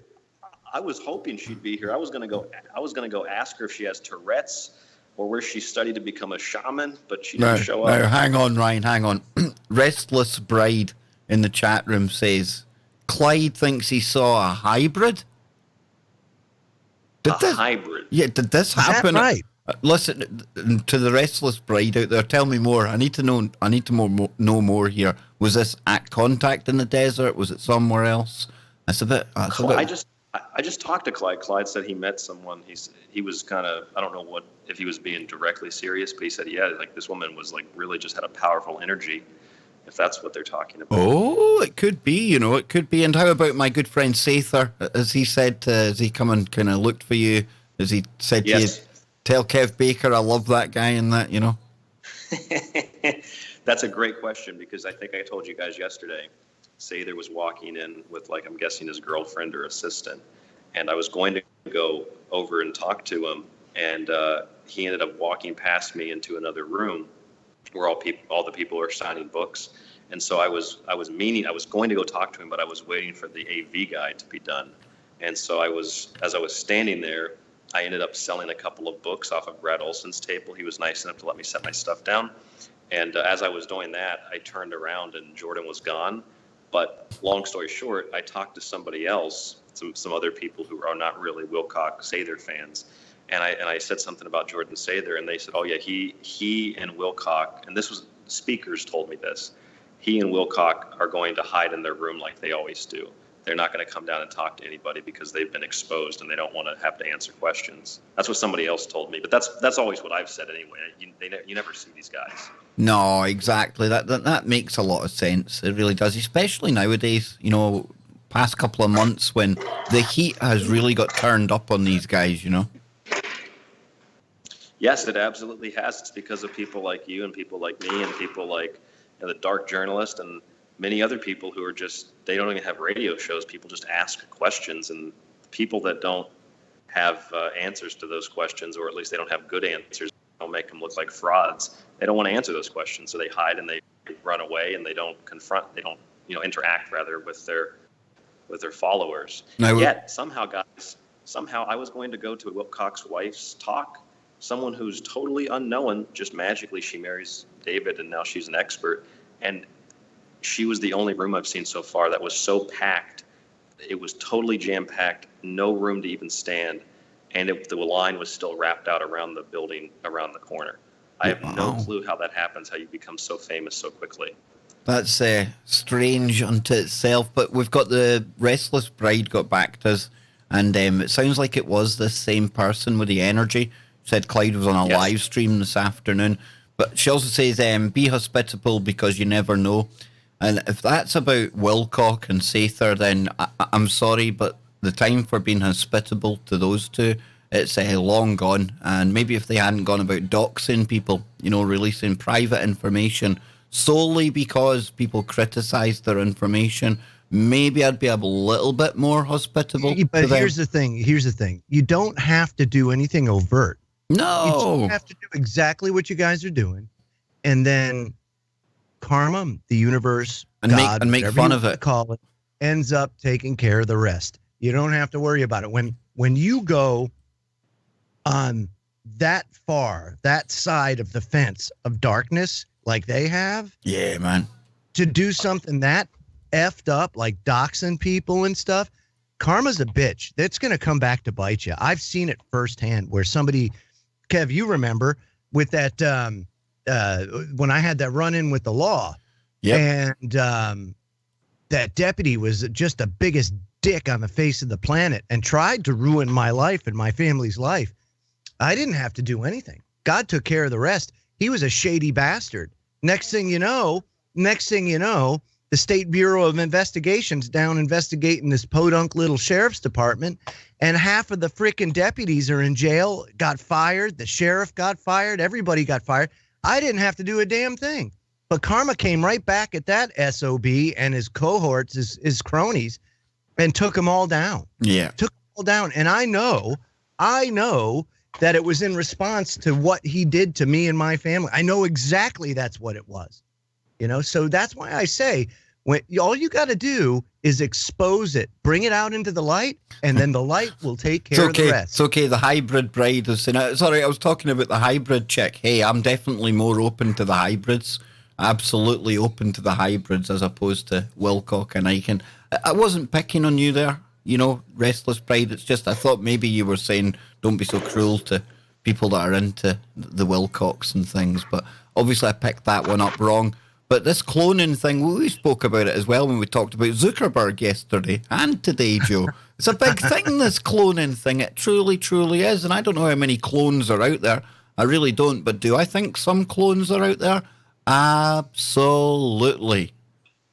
I was hoping she'd be here. I was gonna go ask her if she has Tourette's or where she studied to become a shaman, but she didn't show No, up. hang on, Ryan, hang on. Restless Bride in the chat room says, Clyde thinks he saw a hybrid? Hybrid. Yeah, did this Is that happen? right? Listen to the Restless Bride out there. Tell me more. I need to know know more here. Was this at Contact in the Desert? Was it somewhere else? That's a bit. I just talked to Clyde. Clyde said he met someone. He was kind of, I don't know if he was being directly serious, but he said, yeah, like this woman was like really just had a powerful energy, if that's what they're talking about. Oh, it could be. You know, it could be. And how about my good friend Sather? Has he said? Has he come and kind of looked for you? Has he said to you, tell Kev Baker I love that guy and that? You know. That's a great question, because I think I told you guys yesterday. Sather was walking in with, like, I'm guessing his girlfriend or assistant, and I was going to go over and talk to him, and he ended up walking past me into another room where all the people are signing books, and so I was going to go talk to him, but I was waiting for the AV guy to be done, and so as I was standing there, I ended up selling a couple of books off of Brad Olson's table. He was nice enough to let me set my stuff down, and as I was doing that, I turned around and Jordan was gone. But long story short, I talked to somebody else, some other people who are not really Wilcox Sather fans, And I said something about Jordan Sather, and they said, oh yeah, he and Wilcock, and this was speakers told me this. He and Wilcock are going to hide in their room like they always do. They're not going to come down and talk to anybody because they've been exposed and they don't want to have to answer questions. That's what somebody else told me, but that's always what I've said anyway. You never see these guys. No, exactly. That makes a lot of sense. It really does, especially nowadays. You know, past couple of months when the heat has really got turned up on these guys. You know. Yes, it absolutely has. It's because of people like you and people like me and people like the Dark Journalist and many other people who are just, they don't even have radio shows. People just ask questions, and people that don't have answers to those questions, or at least they don't have good answers, don't make them look like frauds. They don't want to answer those questions, so they hide and they run away, and they don't confront, they don't, interact rather with their followers. Yet somehow, guys, I was going to go to Wilcock's wife's talk, someone who's totally unknown, just magically she marries David, and now she's an expert, and she was the only room I've seen so far that was so packed. It was totally jam-packed, no room to even stand, and the line was still wrapped out around the building, around the corner. I have no clue how that happens, how you become so famous so quickly. That's strange unto itself, but we've got the Restless Bride got back to us, and it sounds like it was the same person with the energy. Said Clyde was on a live stream this afternoon, but she also says, be hospitable because you never know. And if that's about Wilcock and Sather, then I'm sorry, but the time for being hospitable to those two, it's long gone. And maybe if they hadn't gone about doxing people, releasing private information solely because people criticised their information, maybe I'd be a little bit more hospitable. But here's the thing. You don't have to do anything overt. No. You just have to do exactly what you guys are doing. And then karma, the universe, and God, make fun of it, call it, ends up taking care of the rest. You don't have to worry about it. When you go on that far, that side of the fence of darkness, like they have, yeah, man, to do something that effed up, like doxing people and stuff, karma's a bitch. That's going to come back to bite you. I've seen it firsthand where somebody, Kev, you remember with that, when I had that run-in with the law, and that deputy was just the biggest dick on the face of the planet and tried to ruin my life and my family's life. I didn't have to do anything. God took care of the rest. He was a shady bastard. Next thing you know, the State Bureau of Investigation's down investigating this podunk little sheriff's department, and half of the freaking deputies are in jail, got fired. The sheriff got fired. Everybody got fired. I didn't have to do a damn thing. But karma came right back at that SOB and his cohorts, his cronies, and took them all down. Yeah. Took them all down. And I know that it was in response to what he did to me and my family. I know exactly that's what it was. So that's why I say, all you got to do is expose it, bring it out into the light, and then the light will take care of the rest. It's okay. The hybrid bride was saying, sorry, I was talking about the hybrid chick. Hey, I'm definitely more open to the hybrids. Absolutely open to the hybrids as opposed to Wilcock and Eichen. I wasn't picking on you there, Restless Bride. It's just I thought maybe you were saying don't be so cruel to people that are into the Wilcocks and things. But obviously I picked that one up wrong. But this cloning thing, we spoke about it as well when we talked about Zuckerberg yesterday and today, Joe. It's a big thing, this cloning thing. It truly, truly is. And I don't know how many clones are out there. I really don't. But do I think some clones are out there? Absolutely.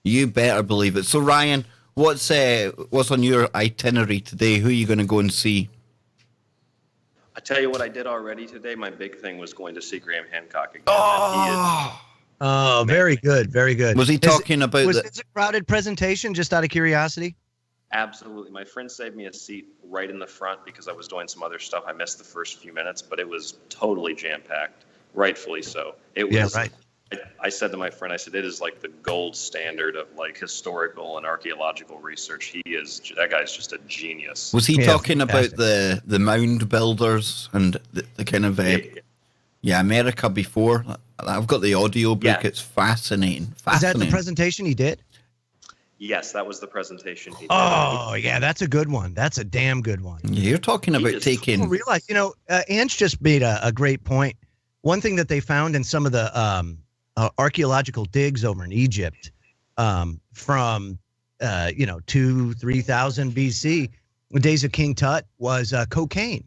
You better believe it. So, Ryan, what's on your itinerary today? Who are you going to go and see? I tell you what I did already today. My big thing was going to see Graham Hancock again. Oh, very good. Very good. Was he talking about... Was it a crowded presentation, just out of curiosity? Absolutely. My friend saved me a seat right in the front because I was doing some other stuff. I missed the first few minutes, but it was totally jam-packed, rightfully so. It was, yeah, right. I said to my friend, I said, it is like the gold standard of like historical and archaeological research. That guy's just a genius. Was he talking about the mound builders and the kind of... America before? I've got the audio book. Yeah. It's fascinating. Is that the presentation he did? Yes, that was the presentation he did. Oh, yeah, that's a good one. That's a damn good one. You're talking about just People taking. realize, Ange just made a great point. One thing that they found in some of the archaeological digs over in Egypt from 3,000 BC, the days of King Tut, was cocaine.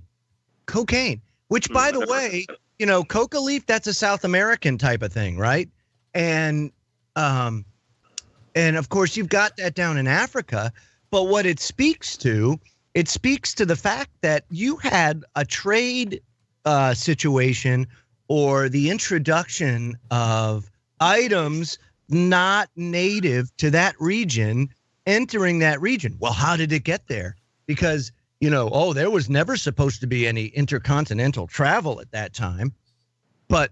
Cocaine, which, by the way, coca leaf, that's a South American type of thing, right? And of course, you've got that down in Africa. But what it speaks to the fact that you had a trade situation or the introduction of items not native to that region entering that region. Well, how did it get there? Because, there was never supposed to be any intercontinental travel at that time, but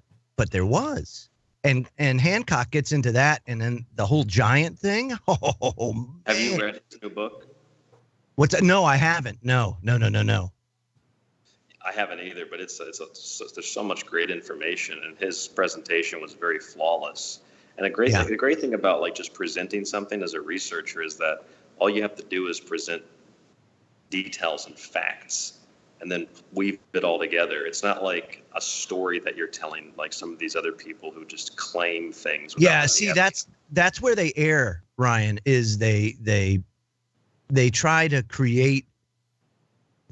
there was. And Hancock gets into that, and then the whole giant thing. Oh, man. Have you read his new book? What's that? No, I haven't. No. I haven't either, but there's so much great information, and his presentation was very flawless. And the great thing about like just presenting something as a researcher is that all you have to do is present details and facts, and then weave it all together. It's not like a story that you're telling like some of these other people who just claim things. Yeah, see, that's where they err, Ryan, is they try to create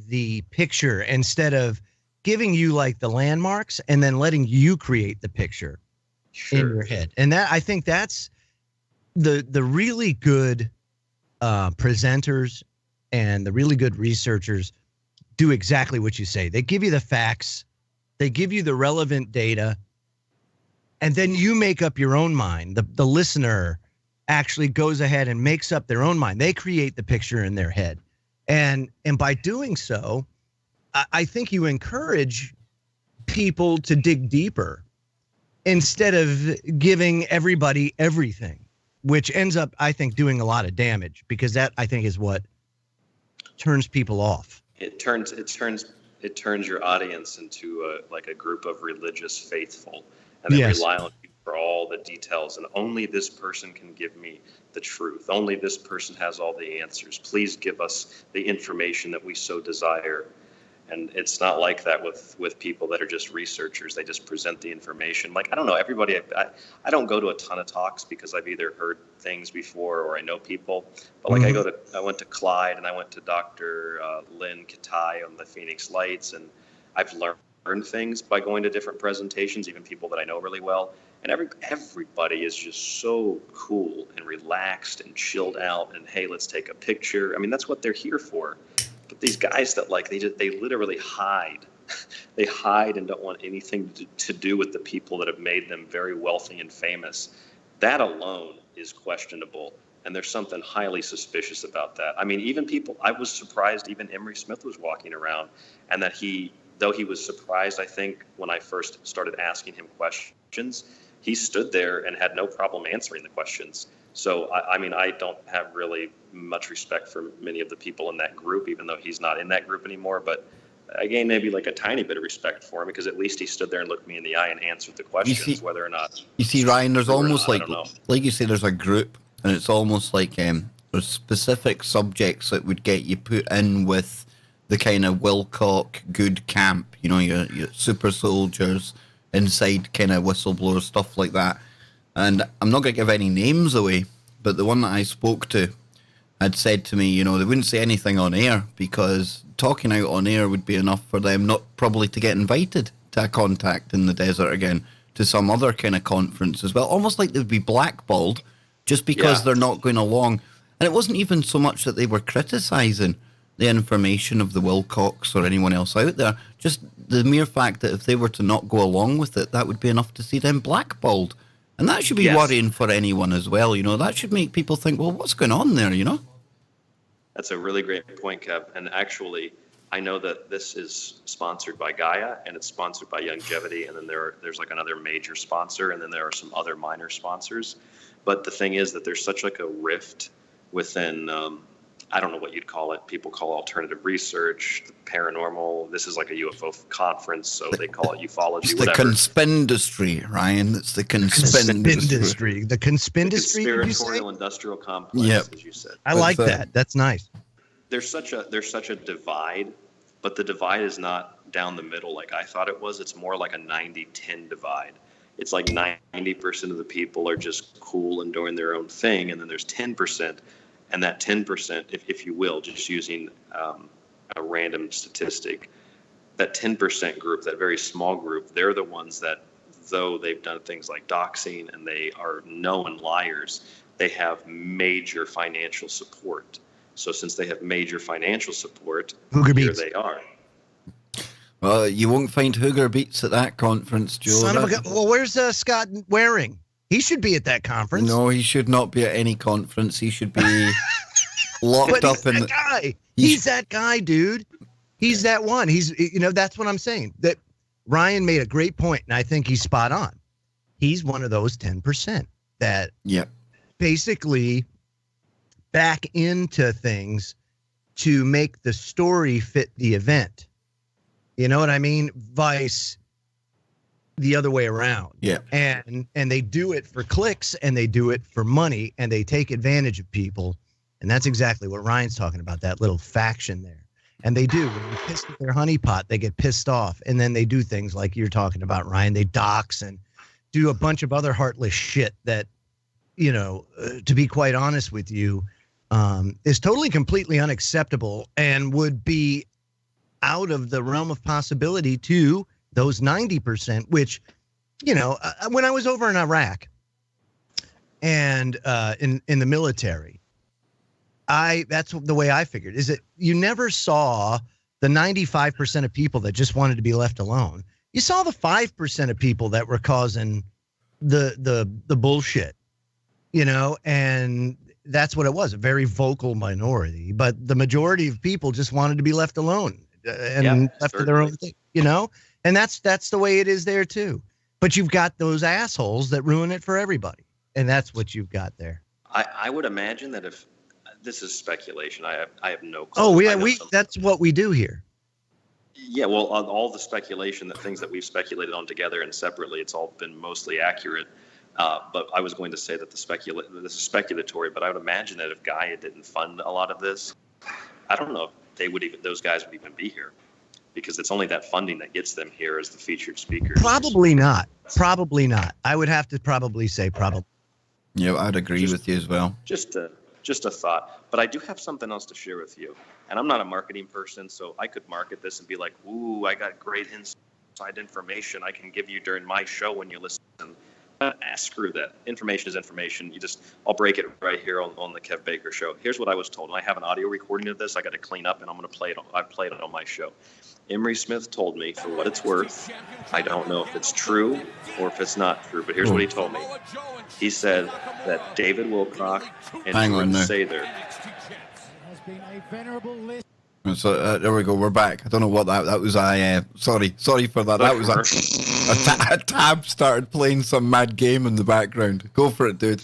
the picture instead of giving you like the landmarks and then letting you create the picture in your head. And that, I think that's the really good presenters and the really good researchers do exactly what you say. They give you the facts, they give you the relevant data, and then you make up your own mind. The listener actually goes ahead and makes up their own mind. They create the picture in their head. And by doing so, I think you encourage people to dig deeper instead of giving everybody everything, which ends up, I think, doing a lot of damage, because that, I think, is what turns people off. It turns your audience into a group of religious faithful, and they rely on you for all the details, and only this person can give me the truth. Only this person has all the answers. Please give us the information that we so desire. And it's not like that with people that are just researchers. They just present the information. Like, I don't know, everybody, I don't go to a ton of talks because I've either heard things before or I know people. But like I went to Clyde and I went to Dr. Lynn Katai on the Phoenix Lights, and I've learned things by going to different presentations, even people that I know really well. And everybody is just so cool and relaxed and chilled out, and hey, let's take a picture. I mean, that's what they're here for. But these guys that they literally hide. They hide and don't want anything to do with the people that have made them very wealthy and famous. That alone is questionable, and there's something highly suspicious about that. I mean, even people, I was surprised even Emery Smith was walking around, and that though he was surprised, I think, when I first started asking him questions, he stood there and had no problem answering the questions. So, I mean, I don't have really much respect for many of the people in that group, even though he's not in that group anymore. But I gained maybe like a tiny bit of respect for him, because at least he stood there and looked me in the eye and answered the questions, whether or not. You see, Ryan, there's almost like you say, there's a group, and it's almost like there's specific subjects that would get you put in with the kind of Wilcock good camp, your super soldiers, inside kind of whistleblowers, stuff like that. And I'm not going to give any names away, but the one that I spoke to had said to me, they wouldn't say anything on air, because talking out on air would be enough for them not probably to get invited to a contact in the desert again, to some other kind of conference as well. Almost like they'd be blackballed just because they're not going along. And it wasn't even so much that they were criticising the information of the Wilcox or anyone else out there. Just the mere fact that if they were to not go along with it, that would be enough to see them blackballed. And that should be worrying for anyone as well. That should make people think, well, what's going on there, That's a really great point, Kev. And actually, I know that this is sponsored by Gaia, and it's sponsored by Longevity, and then there's like another major sponsor, and then there are some other minor sponsors. But the thing is that there's such like a rift within I don't know what you'd call it. People call alternative research, paranormal. This is like a UFO conference, so they call it ufology, It's the whatever. conspindustry, Ryan. It's the conspindustry. Conspindustry. The conspindustry, did you say? Conspiratorial industrial complex, Yep. as you said. I like that. That's nice. There's such a divide, but the divide is not down the middle like I thought it was. It's more like a 90-10 divide. It's like 90% of the people are just cool and doing their own thing, and then there's 10%. And that 10%, if you will, just using a random statistic, that 10% group, that very small group, they're the ones that, though they've done things like doxing and they are known liars, they have major financial support. So since they have major financial support, Hooger here beats. they are. Well, you won't find Hooger beats at that conference, Joe. Son of a gun. Well, where's Scott Waring? He should be at that conference. No, he should not be at any conference. He should be locked But up he's in that the guy. He's that guy, dude. He's that one. He's, that's what I'm saying. That Ryan made a great point, and I think he's spot on. He's one of those 10% that basically back into things to make the story fit the event. You know what I mean? Vice the other way around. Yeah. And they do it for clicks, and they do it for money, and they take advantage of people. And that's exactly what Ryan's talking about, that little faction there. And they do. When you piss at their honeypot, they get pissed off. And then they do things like you're talking about, Ryan. They dox and do a bunch of other heartless shit that, to be quite honest with you, is totally, completely unacceptable and would be out of the realm of possibility to those 90%, which, when I was over in Iraq and in the military, that's the way I figured, is that you never saw the 95% of people that just wanted to be left alone. You saw the 5% of people that were causing the bullshit, and that's what it was, a very vocal minority. But the majority of people just wanted to be left alone and left to their own thing, and that's the way it is there too. But you've got those assholes that ruin it for everybody, and that's what you've got there. I would imagine that if this is speculation, I have no clue. Oh yeah, that's what we do here. Yeah, well, all the speculation, that things that we've speculated on together and separately, it's all been mostly accurate. But I was going to say that this is speculatory, but I would imagine that if Gaia didn't fund a lot of this, I don't know if those guys would even be here, because it's only that funding that gets them here as the featured speakers. Probably not. I would have to probably say probably. Yeah, I'd agree with you as well. Just a thought. But I do have something else to share with you. And I'm not a marketing person, so I could market this and be like, ooh, I got great inside information I can give you during my show when you listen. Screw that. Information is information. I'll break it right here on the Kev Baker Show. Here's what I was told. And I have an audio recording of this. I got to clean up, and I'm going to play it. I played it on my show. Emery Smith told me, for what it's worth, I don't know if it's true or if it's not true, but here's what he told me. He said that David Wilcock and Jordan Sather. So there we go. We're back. I don't know what that was. Sorry for that. That was a tab started playing some mad game in the background. Go for it, dude.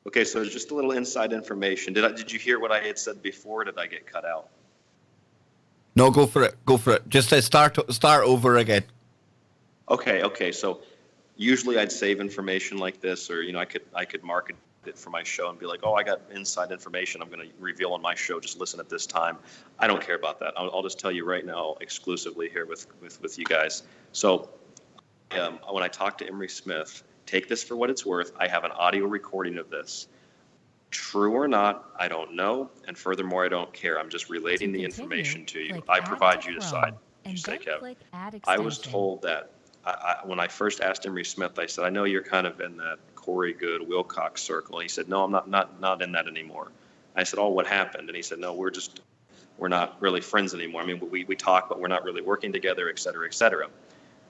Okay, so just a little inside information. Did you hear what I had said before? Or did I get cut out? No, go for it. Just start over again. Okay. So usually I'd save information like this, or I could market it for my show and be like, oh, I got inside information I'm going to reveal on my show. Just listen at this time. I don't care about that. I'll just tell you right now, exclusively here with you guys. So when I talked to Emery Smith, take this for what it's worth. I have an audio recording of this. True or not, I don't know. And furthermore, I don't care. I'm just relating the information to you. I provide, you decide. You say, Kevin. I was told that when I first asked Emery Smith, I said, I know you're kind of in that Corey Good, Wilcox circle. And he said, no, I'm not in that anymore. I said, oh, what happened? And he said, no, we're not really friends anymore. I mean, we talk, but we're not really working together, et cetera, et cetera.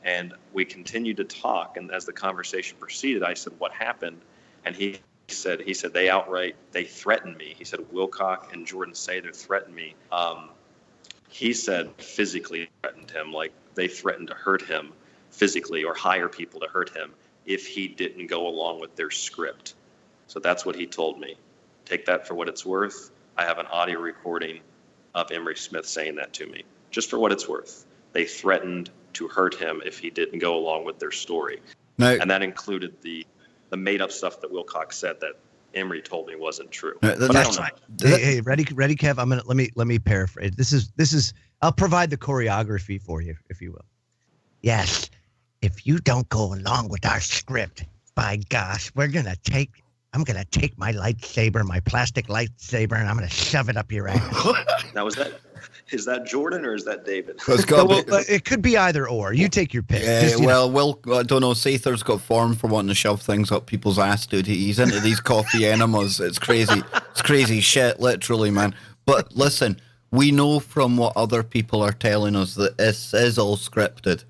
And we continued to talk. And as the conversation proceeded, I said, what happened? And he said they threatened me. He said, Wilcock and Jordan Sather threatened me. He said physically threatened him, like they threatened to hurt him physically or hire people to hurt him if he didn't go along with their script. So that's what he told me. Take that for what it's worth. I have an audio recording of Emery Smith saying that to me, just for what it's worth. They threatened to hurt him if he didn't go along with their story. Now, And that included the made-up stuff that Wilcox said that Emery told me wasn't true. now, But I don't know. Hey, ready, Kev? Let me paraphrase. This is. I'll provide the choreography for you, if you will. Yes, if you don't go along with our script, by gosh, I'm gonna take my lightsaber, my plastic lightsaber, and I'm gonna shove it up your ass. Now, is that Jordan or is that David? it's got to be- It could be either or. You take your pick. Yeah, Just, you know. I don't know. Sather's got form for wanting to shove things up people's ass, dude. He's into these coffee enemas. It's crazy. It's crazy shit, literally, man. But listen, we know from what other people are telling us that this is all scripted,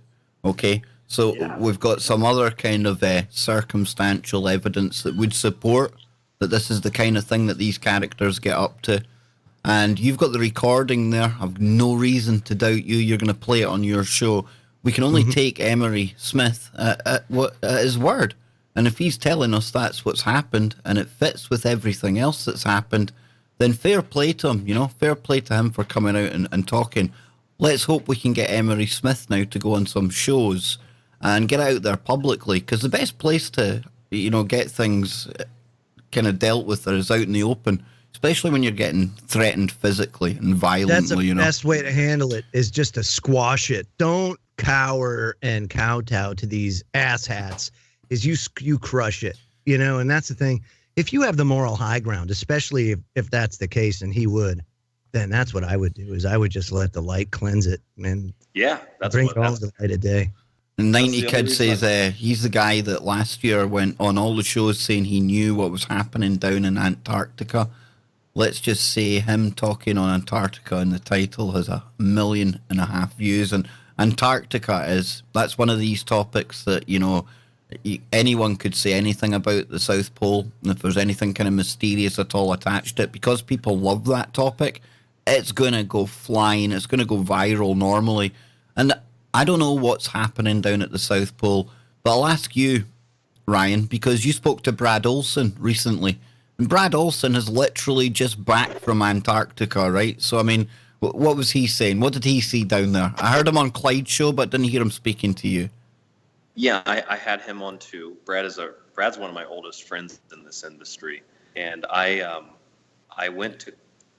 okay? So we've got some other kind of circumstantial evidence that would support that this is the kind of thing that these characters get up to. And you've got the recording there. I've no reason to doubt you. You're going to play it on your show. We can only take Emery Smith at his word. And if he's telling us that's what's happened and it fits with everything else that's happened, then fair play to him, you know, fair play to him for coming out and talking. Let's hope we can get Emery Smith now to go on some shows and get out there publicly, because the best place to, you know, get things kind of dealt with is out in the open, especially when you're getting threatened physically and violently. That's the you know. best way to handle it is just to squash it. Don't cower and kowtow to these asshats. Is you crush it, you know, and that's the thing. If you have the moral high ground, especially if that's the case, and he would, then that's what I would do. Is I would just let the light cleanse it and bring it all to the light of day. And 90 Kid says he's the guy that last year went on all the shows saying he knew what was happening down in Antarctica. Let's just say him talking on Antarctica in the title has 1.5 million views. And Antarctica that's one of these topics that, you know, anyone could say anything about the South Pole. And if there's anything kind of mysterious at all attached to it, because people love that topic, it's going to go flying. It's going to go viral normally. And I don't know what's happening down at the South Pole, but I'll ask you, Ryan, because you spoke to Brad Olson recently. And Brad Olson is literally just back from Antarctica, right? So, I mean, what was he saying? What did he see down there? I heard him on Clyde's show, but didn't hear him speaking to you. Yeah, I had him on too. Brad's one of my oldest friends in this industry. And I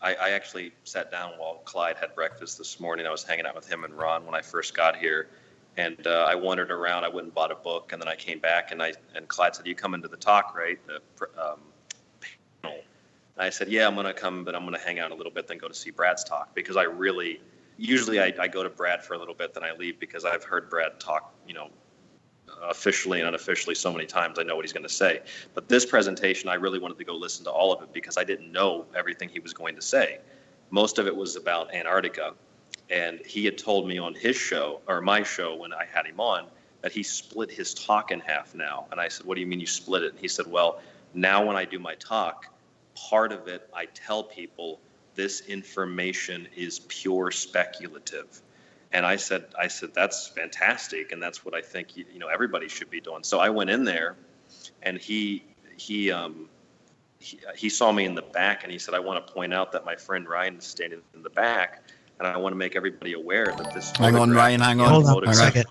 actually sat down while Clyde had breakfast this morning. I was hanging out with him and Ron when I first got here, and I wandered around. I went and bought a book, and then I came back, and Clyde said, "You come into the talk, right? The panel." And I said, "Yeah, I'm going to come, but I'm going to hang out a little bit, then go to see Brad's talk," because usually I go to Brad for a little bit, then I leave, because I've heard Brad talk, you know, officially and unofficially so many times. I know what he's going to say. But this presentation, I really wanted to go listen to all of it because I didn't know everything he was going to say. Most of it was about Antarctica. And he had told me on his show, or my show when I had him on, that he split his talk in half now. And I said, "What do you mean you split it?" And he said, "Well, now when I do my talk, part of it I tell people this information is pure speculative." And I said, "That's fantastic, and that's what I think you know everybody should be doing." So I went in there, and he saw me in the back, and he said, "I want to point out that my friend Ryan is standing in the back, and I want to make everybody aware that this." Hang on, Ryan. Hang on. Hold on a second.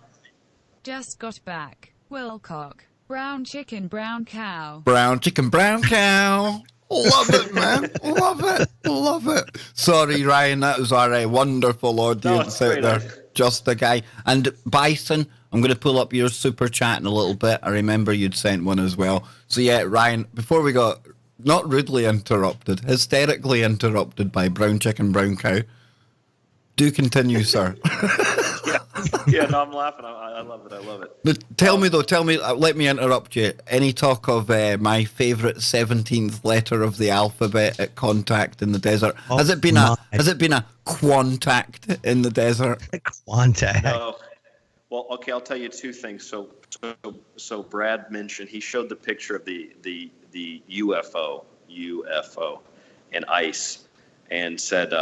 Just got back. Wilcock. Brown chicken, brown cow. Brown chicken, brown cow. Love it, man. Love it. Love it. Sorry, Ryan. That was our wonderful audience out there. Just a guy. And Bison, I'm going to pull up your super chat in a little bit. I remember you'd sent one as well. So, yeah, Ryan, before we got not rudely interrupted, hysterically interrupted by brown chicken, brown cow, do continue, sir. Yeah, no, I'm laughing. I love it. I love it. But tell me, let me interrupt you. Any talk of my favourite 17th letter of the alphabet at contact in the desert? Has it been a quantact in the desert? Quantact. No. Well, okay, I'll tell you two things. So Brad mentioned, he showed the picture of the UFO and ice, and said,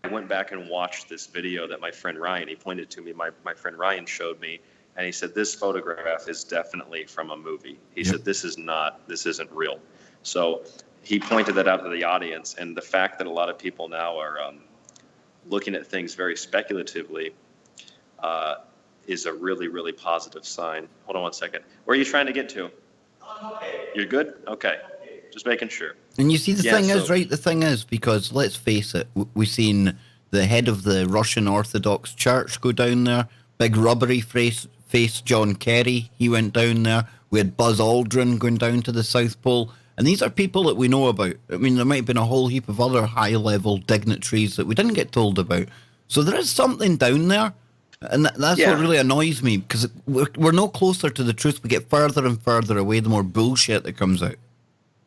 I went back and watched this video that my friend Ryan, he pointed to me, my friend Ryan showed me, and he said, "This photograph is definitely from a movie." He said, this isn't real. So he pointed that out to the audience, and the fact that a lot of people now are looking at things very speculatively is a really, really positive sign. Hold on one second. Where are you trying to get to? You're good? Okay. Just making sure. And you see, the thing is, right? The thing is, because let's face it, we've seen the head of the Russian Orthodox Church go down there. Big rubbery face John Kerry, he went down there. We had Buzz Aldrin going down to the South Pole. And these are people that we know about. I mean, there might have been a whole heap of other high-level dignitaries that we didn't get told about. So there is something down there. And that's what really annoys me, because we're no closer to the truth. We get further and further away, the more bullshit that comes out.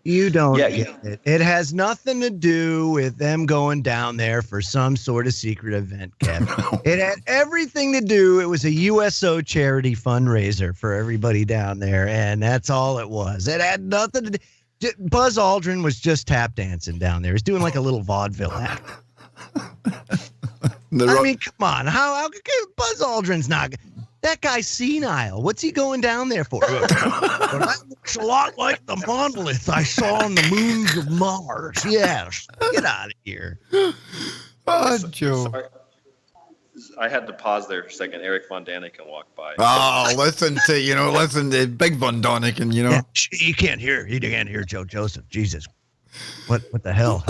You don't get it. It has nothing to do with them going down there for some sort of secret event, Kevin. It had everything to do. It was a USO charity fundraiser for everybody down there, and that's all it was. It had nothing to do. Buzz Aldrin was just tap dancing down there. He's doing like a little vaudeville act. I mean, come on. How Buzz Aldrin's not... That guy's senile. What's he going down there for? Well, that looks a lot like the monolith I saw on the moons of Mars. Yes. Get out of here. Oh, Joe. Sorry. I had to pause there for a second. Eric Von Daniken walked by. Oh, listen to Big Von Daniken, Yeah, you can't hear. You can't hear Joe Joseph. Jesus. What the hell?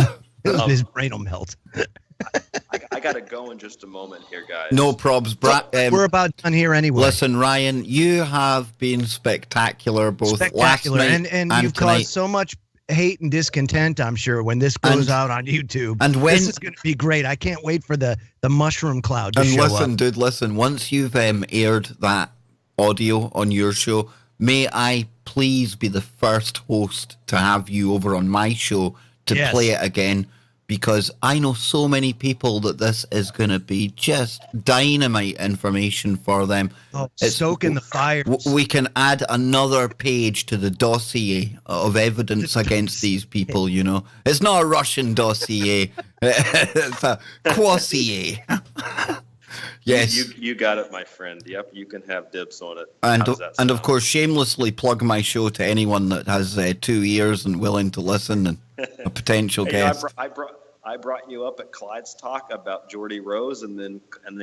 His brain will melt. I got to go in just a moment here, guys. No probs. We're about done here anyway. Listen, Ryan, you have been spectacular both last night and you've tonight. caused so much hate and discontent, I'm sure, when this goes out on YouTube. And this is going to be great. I can't wait for the mushroom cloud to show up. Dude, listen. Once you've aired that audio on your show, may I please be the first host to have you over on my show to play it again, because I know so many people that this is going to be just dynamite information for them. Oh, soak in the fire. We can add another page to the dossier of evidence against these people, you know. It's not a Russian dossier. It's a quassier. Yes. You got it, my friend. Yep, you can have dibs on it. And of course, shamelessly plug my show to anyone that has 2 ears and willing to listen and a potential guest. I brought you up at Clyde's talk about Geordie Rose, and then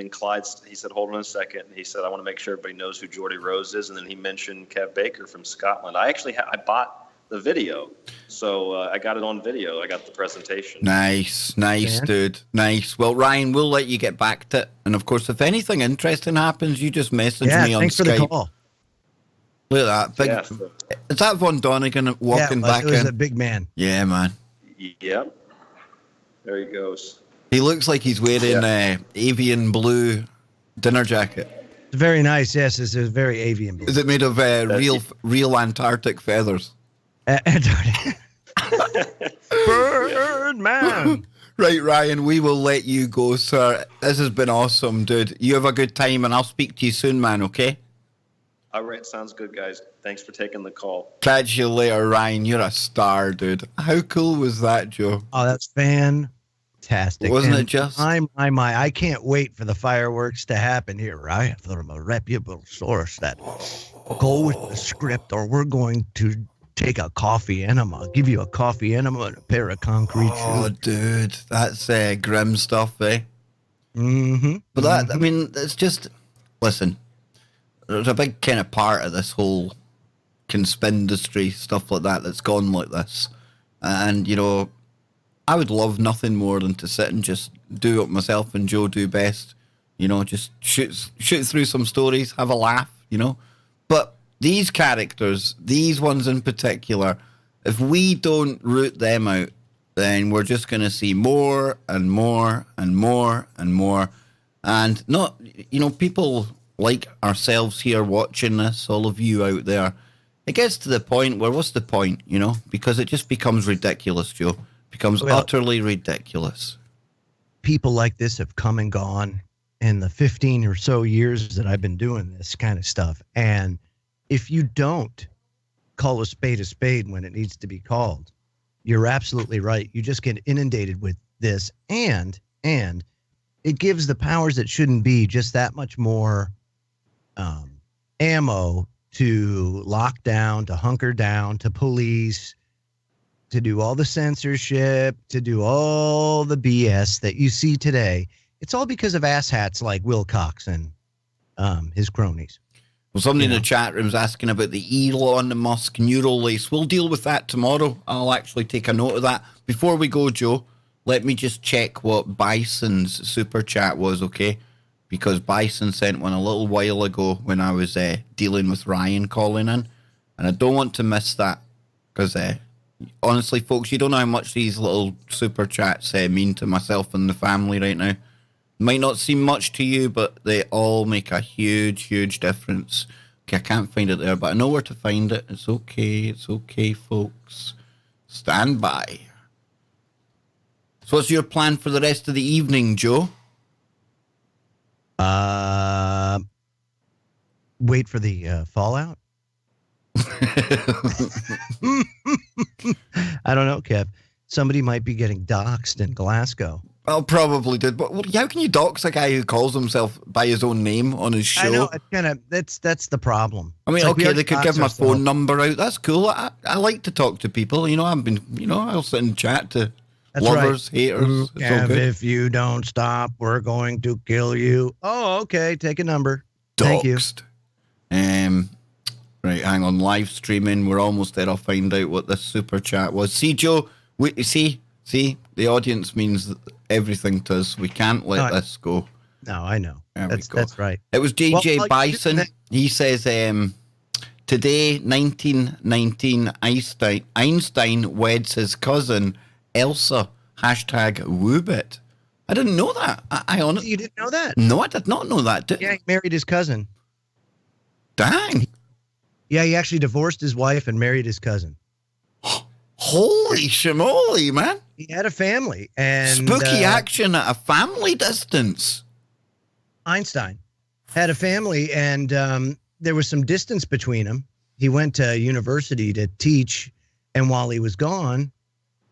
Clyde's, he said, hold on a second. And he said, I want to make sure everybody knows who Geordie Rose is. And then he mentioned Kev Baker from Scotland. I actually I bought the video, so I got it on video. I got the presentation. Nice, dude. Nice. Well, Ryan, we'll let you get back to it. And of course, if anything interesting happens, you just message me on Skype. Thanks for the call. Look at that. Is that Von Daniken walking back in? It was a big man. Yeah, man. Yep. There he goes. He looks like he's wearing avian blue dinner jacket. It's very nice. Yes, it's a very avian blue. Is it made of real Antarctic feathers? Antarctic. Birdman. Right, Ryan, we will let you go, sir. This has been awesome, dude. You have a good time, and I'll speak to you soon, man, okay? All right, sounds good, guys. Thanks for taking the call. Catch you later, Ryan. You're a star, dude. How cool was that, Joe? Oh, that's fantastic. Wasn't it just? My. I can't wait for the fireworks to happen here, right? From a reputable source that go with the script, or we're going to take a coffee enema. I'll give you a coffee enema and a pair of concrete shoes. Oh, dude. That's grim stuff, eh? Mm-hmm. But that, I mean, it's just, listen, there's a big kind of part of this whole conspindustry stuff like that that's gone like this. And, you know, I would love nothing more than to sit and just do what myself and Joe do best. You know, just shoot through some stories, have a laugh, you know. But these characters, these ones in particular, if we don't root them out, then we're just going to see more and more and more and more. And not, you know, people like ourselves here watching this, all of you out there, it gets to the point where what's the point, you know? Because it just becomes ridiculous, Joe. It becomes utterly ridiculous. People like this have come and gone in the 15 or so years that I've been doing this kind of stuff. And if you don't call a spade when it needs to be called, you're absolutely right. You just get inundated with this, and it gives the powers that shouldn't be just that much more ammo to lock down, to hunker down, to police, to do all the censorship, to do all the BS that you see today, it's all because of asshats like Will Cox and his cronies. Well, somebody in the chat room's asking about the Elon Musk neural lace. We'll deal with that tomorrow. I'll actually take a note of that. Before we go, Joe, let me just check what Bison's super chat was, okay? Because Bison sent one a little while ago when I was dealing with Ryan calling in. And I don't want to miss that. Because, honestly, folks, you don't know how much these little super chats mean to myself and the family right now. Might not seem much to you, but they all make a huge, huge difference. Okay, I can't find it there, but I know where to find it. It's okay, folks. Stand by. So what's your plan for the rest of the evening, Joe? Wait for the fallout. I don't know, Kev. Somebody might be getting doxxed in Glasgow. I'll probably did, but how can you dox a guy who calls himself by his own name on his show? I know, it's kind of that's the problem. I mean, like okay, they could give my phone number out. That's cool. I like to talk to people. I'll sit and chat to lovers, haters. It's all good. If you don't stop, we're going to kill you. Oh, okay. Take a number. Thank you. Right, hang on. Live streaming. We're almost there. I'll find out what this super chat was. See, Joe. See. The audience means everything to us. We can't let this go. No, I know. That's right. It was DJ Bison. He says, today, 1919, Einstein weds his cousin, Elsa. #Woobit. I didn't know that. I honestly. You didn't know that? No, I did not know that. Yeah, he married his cousin. Dang. Yeah, he actually divorced his wife and married his cousin. Holy shimoly, man. He had a family. And spooky action at a family distance. Einstein had a family, and there was some distance between them. He went to university to teach, and while he was gone,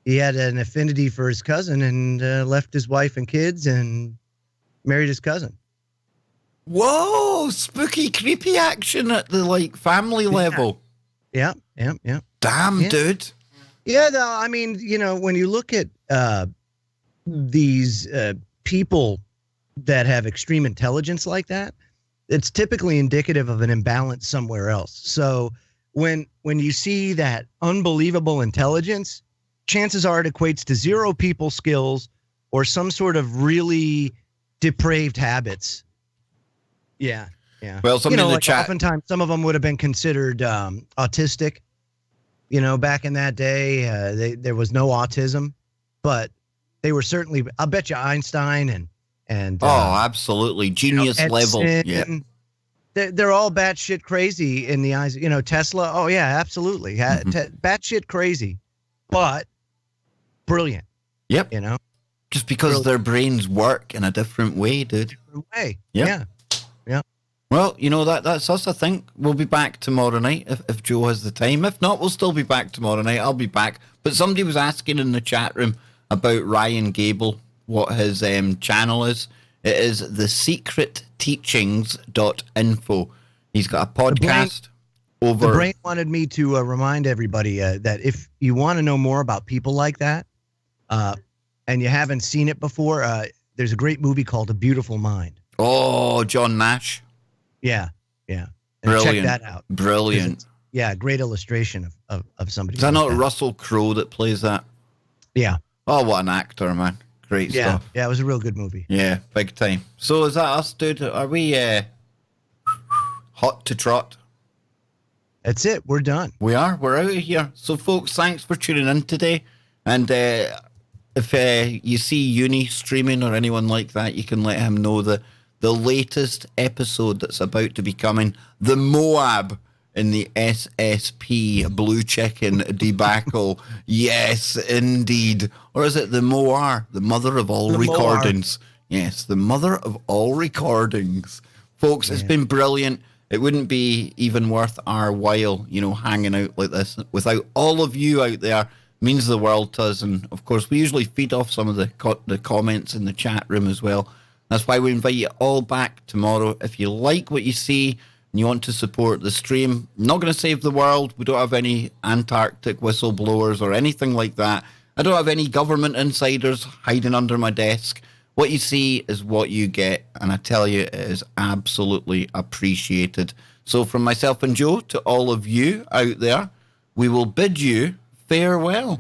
he had an affinity for his cousin and left his wife and kids and married his cousin. Whoa, spooky, creepy action at the family level. Yeah. Damn, dude. Yeah, I mean, when you look at these people that have extreme intelligence like that, it's typically indicative of an imbalance somewhere else. So when you see that unbelievable intelligence, chances are it equates to zero people skills or some sort of really depraved habits. Yeah. Well, somebody in the chat. Oftentimes, some of them would have been considered autistic. Back in that day, there was no autism, but they were certainly. I'll bet you Einstein and absolutely genius level. Yeah, they're all batshit crazy in the eyes. Tesla. Oh yeah, absolutely, batshit crazy, but brilliant. Yep. Just because their brains work in a different way, dude. Different way. Yep. Yeah. Well, that's us. I think we'll be back tomorrow night if Joe has the time. If not, we'll still be back tomorrow night. I'll be back. But somebody was asking in the chat room about Ryan Gable, what his channel is. It is thesecretteachings.info. He's got a podcast over. The brain wanted me to remind everybody that if you want to know more about people like that, and you haven't seen it before, there's a great movie called A Beautiful Mind. Oh, John Nash. Yeah. And brilliant. check that out. Brilliant. Yeah, great illustration of somebody. Is that not Russell Crowe that plays that? Yeah. Oh, what an actor, man. Great stuff. Yeah, it was a real good movie. Yeah, big time. So is that us, dude? Are we hot to trot? That's it. We're done. We are. We're out of here. So, folks, thanks for tuning in today. And if you see Uni streaming or anyone like that, you can let him know the latest episode that's about to be coming, the Moab in the SSP Blue Chicken debacle. Yes, indeed. Or is it the Moar, the mother of all recordings? Yes, the mother of all recordings. Folks, It's been brilliant. It wouldn't be even worth our while, hanging out like this without all of you out there. It means the world to us. And, of course, we usually feed off some of the comments in the chat room as well. That's why we invite you all back tomorrow. If you like what you see, and you want to support the stream, I'm not going to save the world. We don't have any Antarctic whistleblowers or anything like that. I don't have any government insiders hiding under my desk. What you see is what you get, and I tell you, it is absolutely appreciated. So from myself and Joe to all of you out there, we will bid you farewell.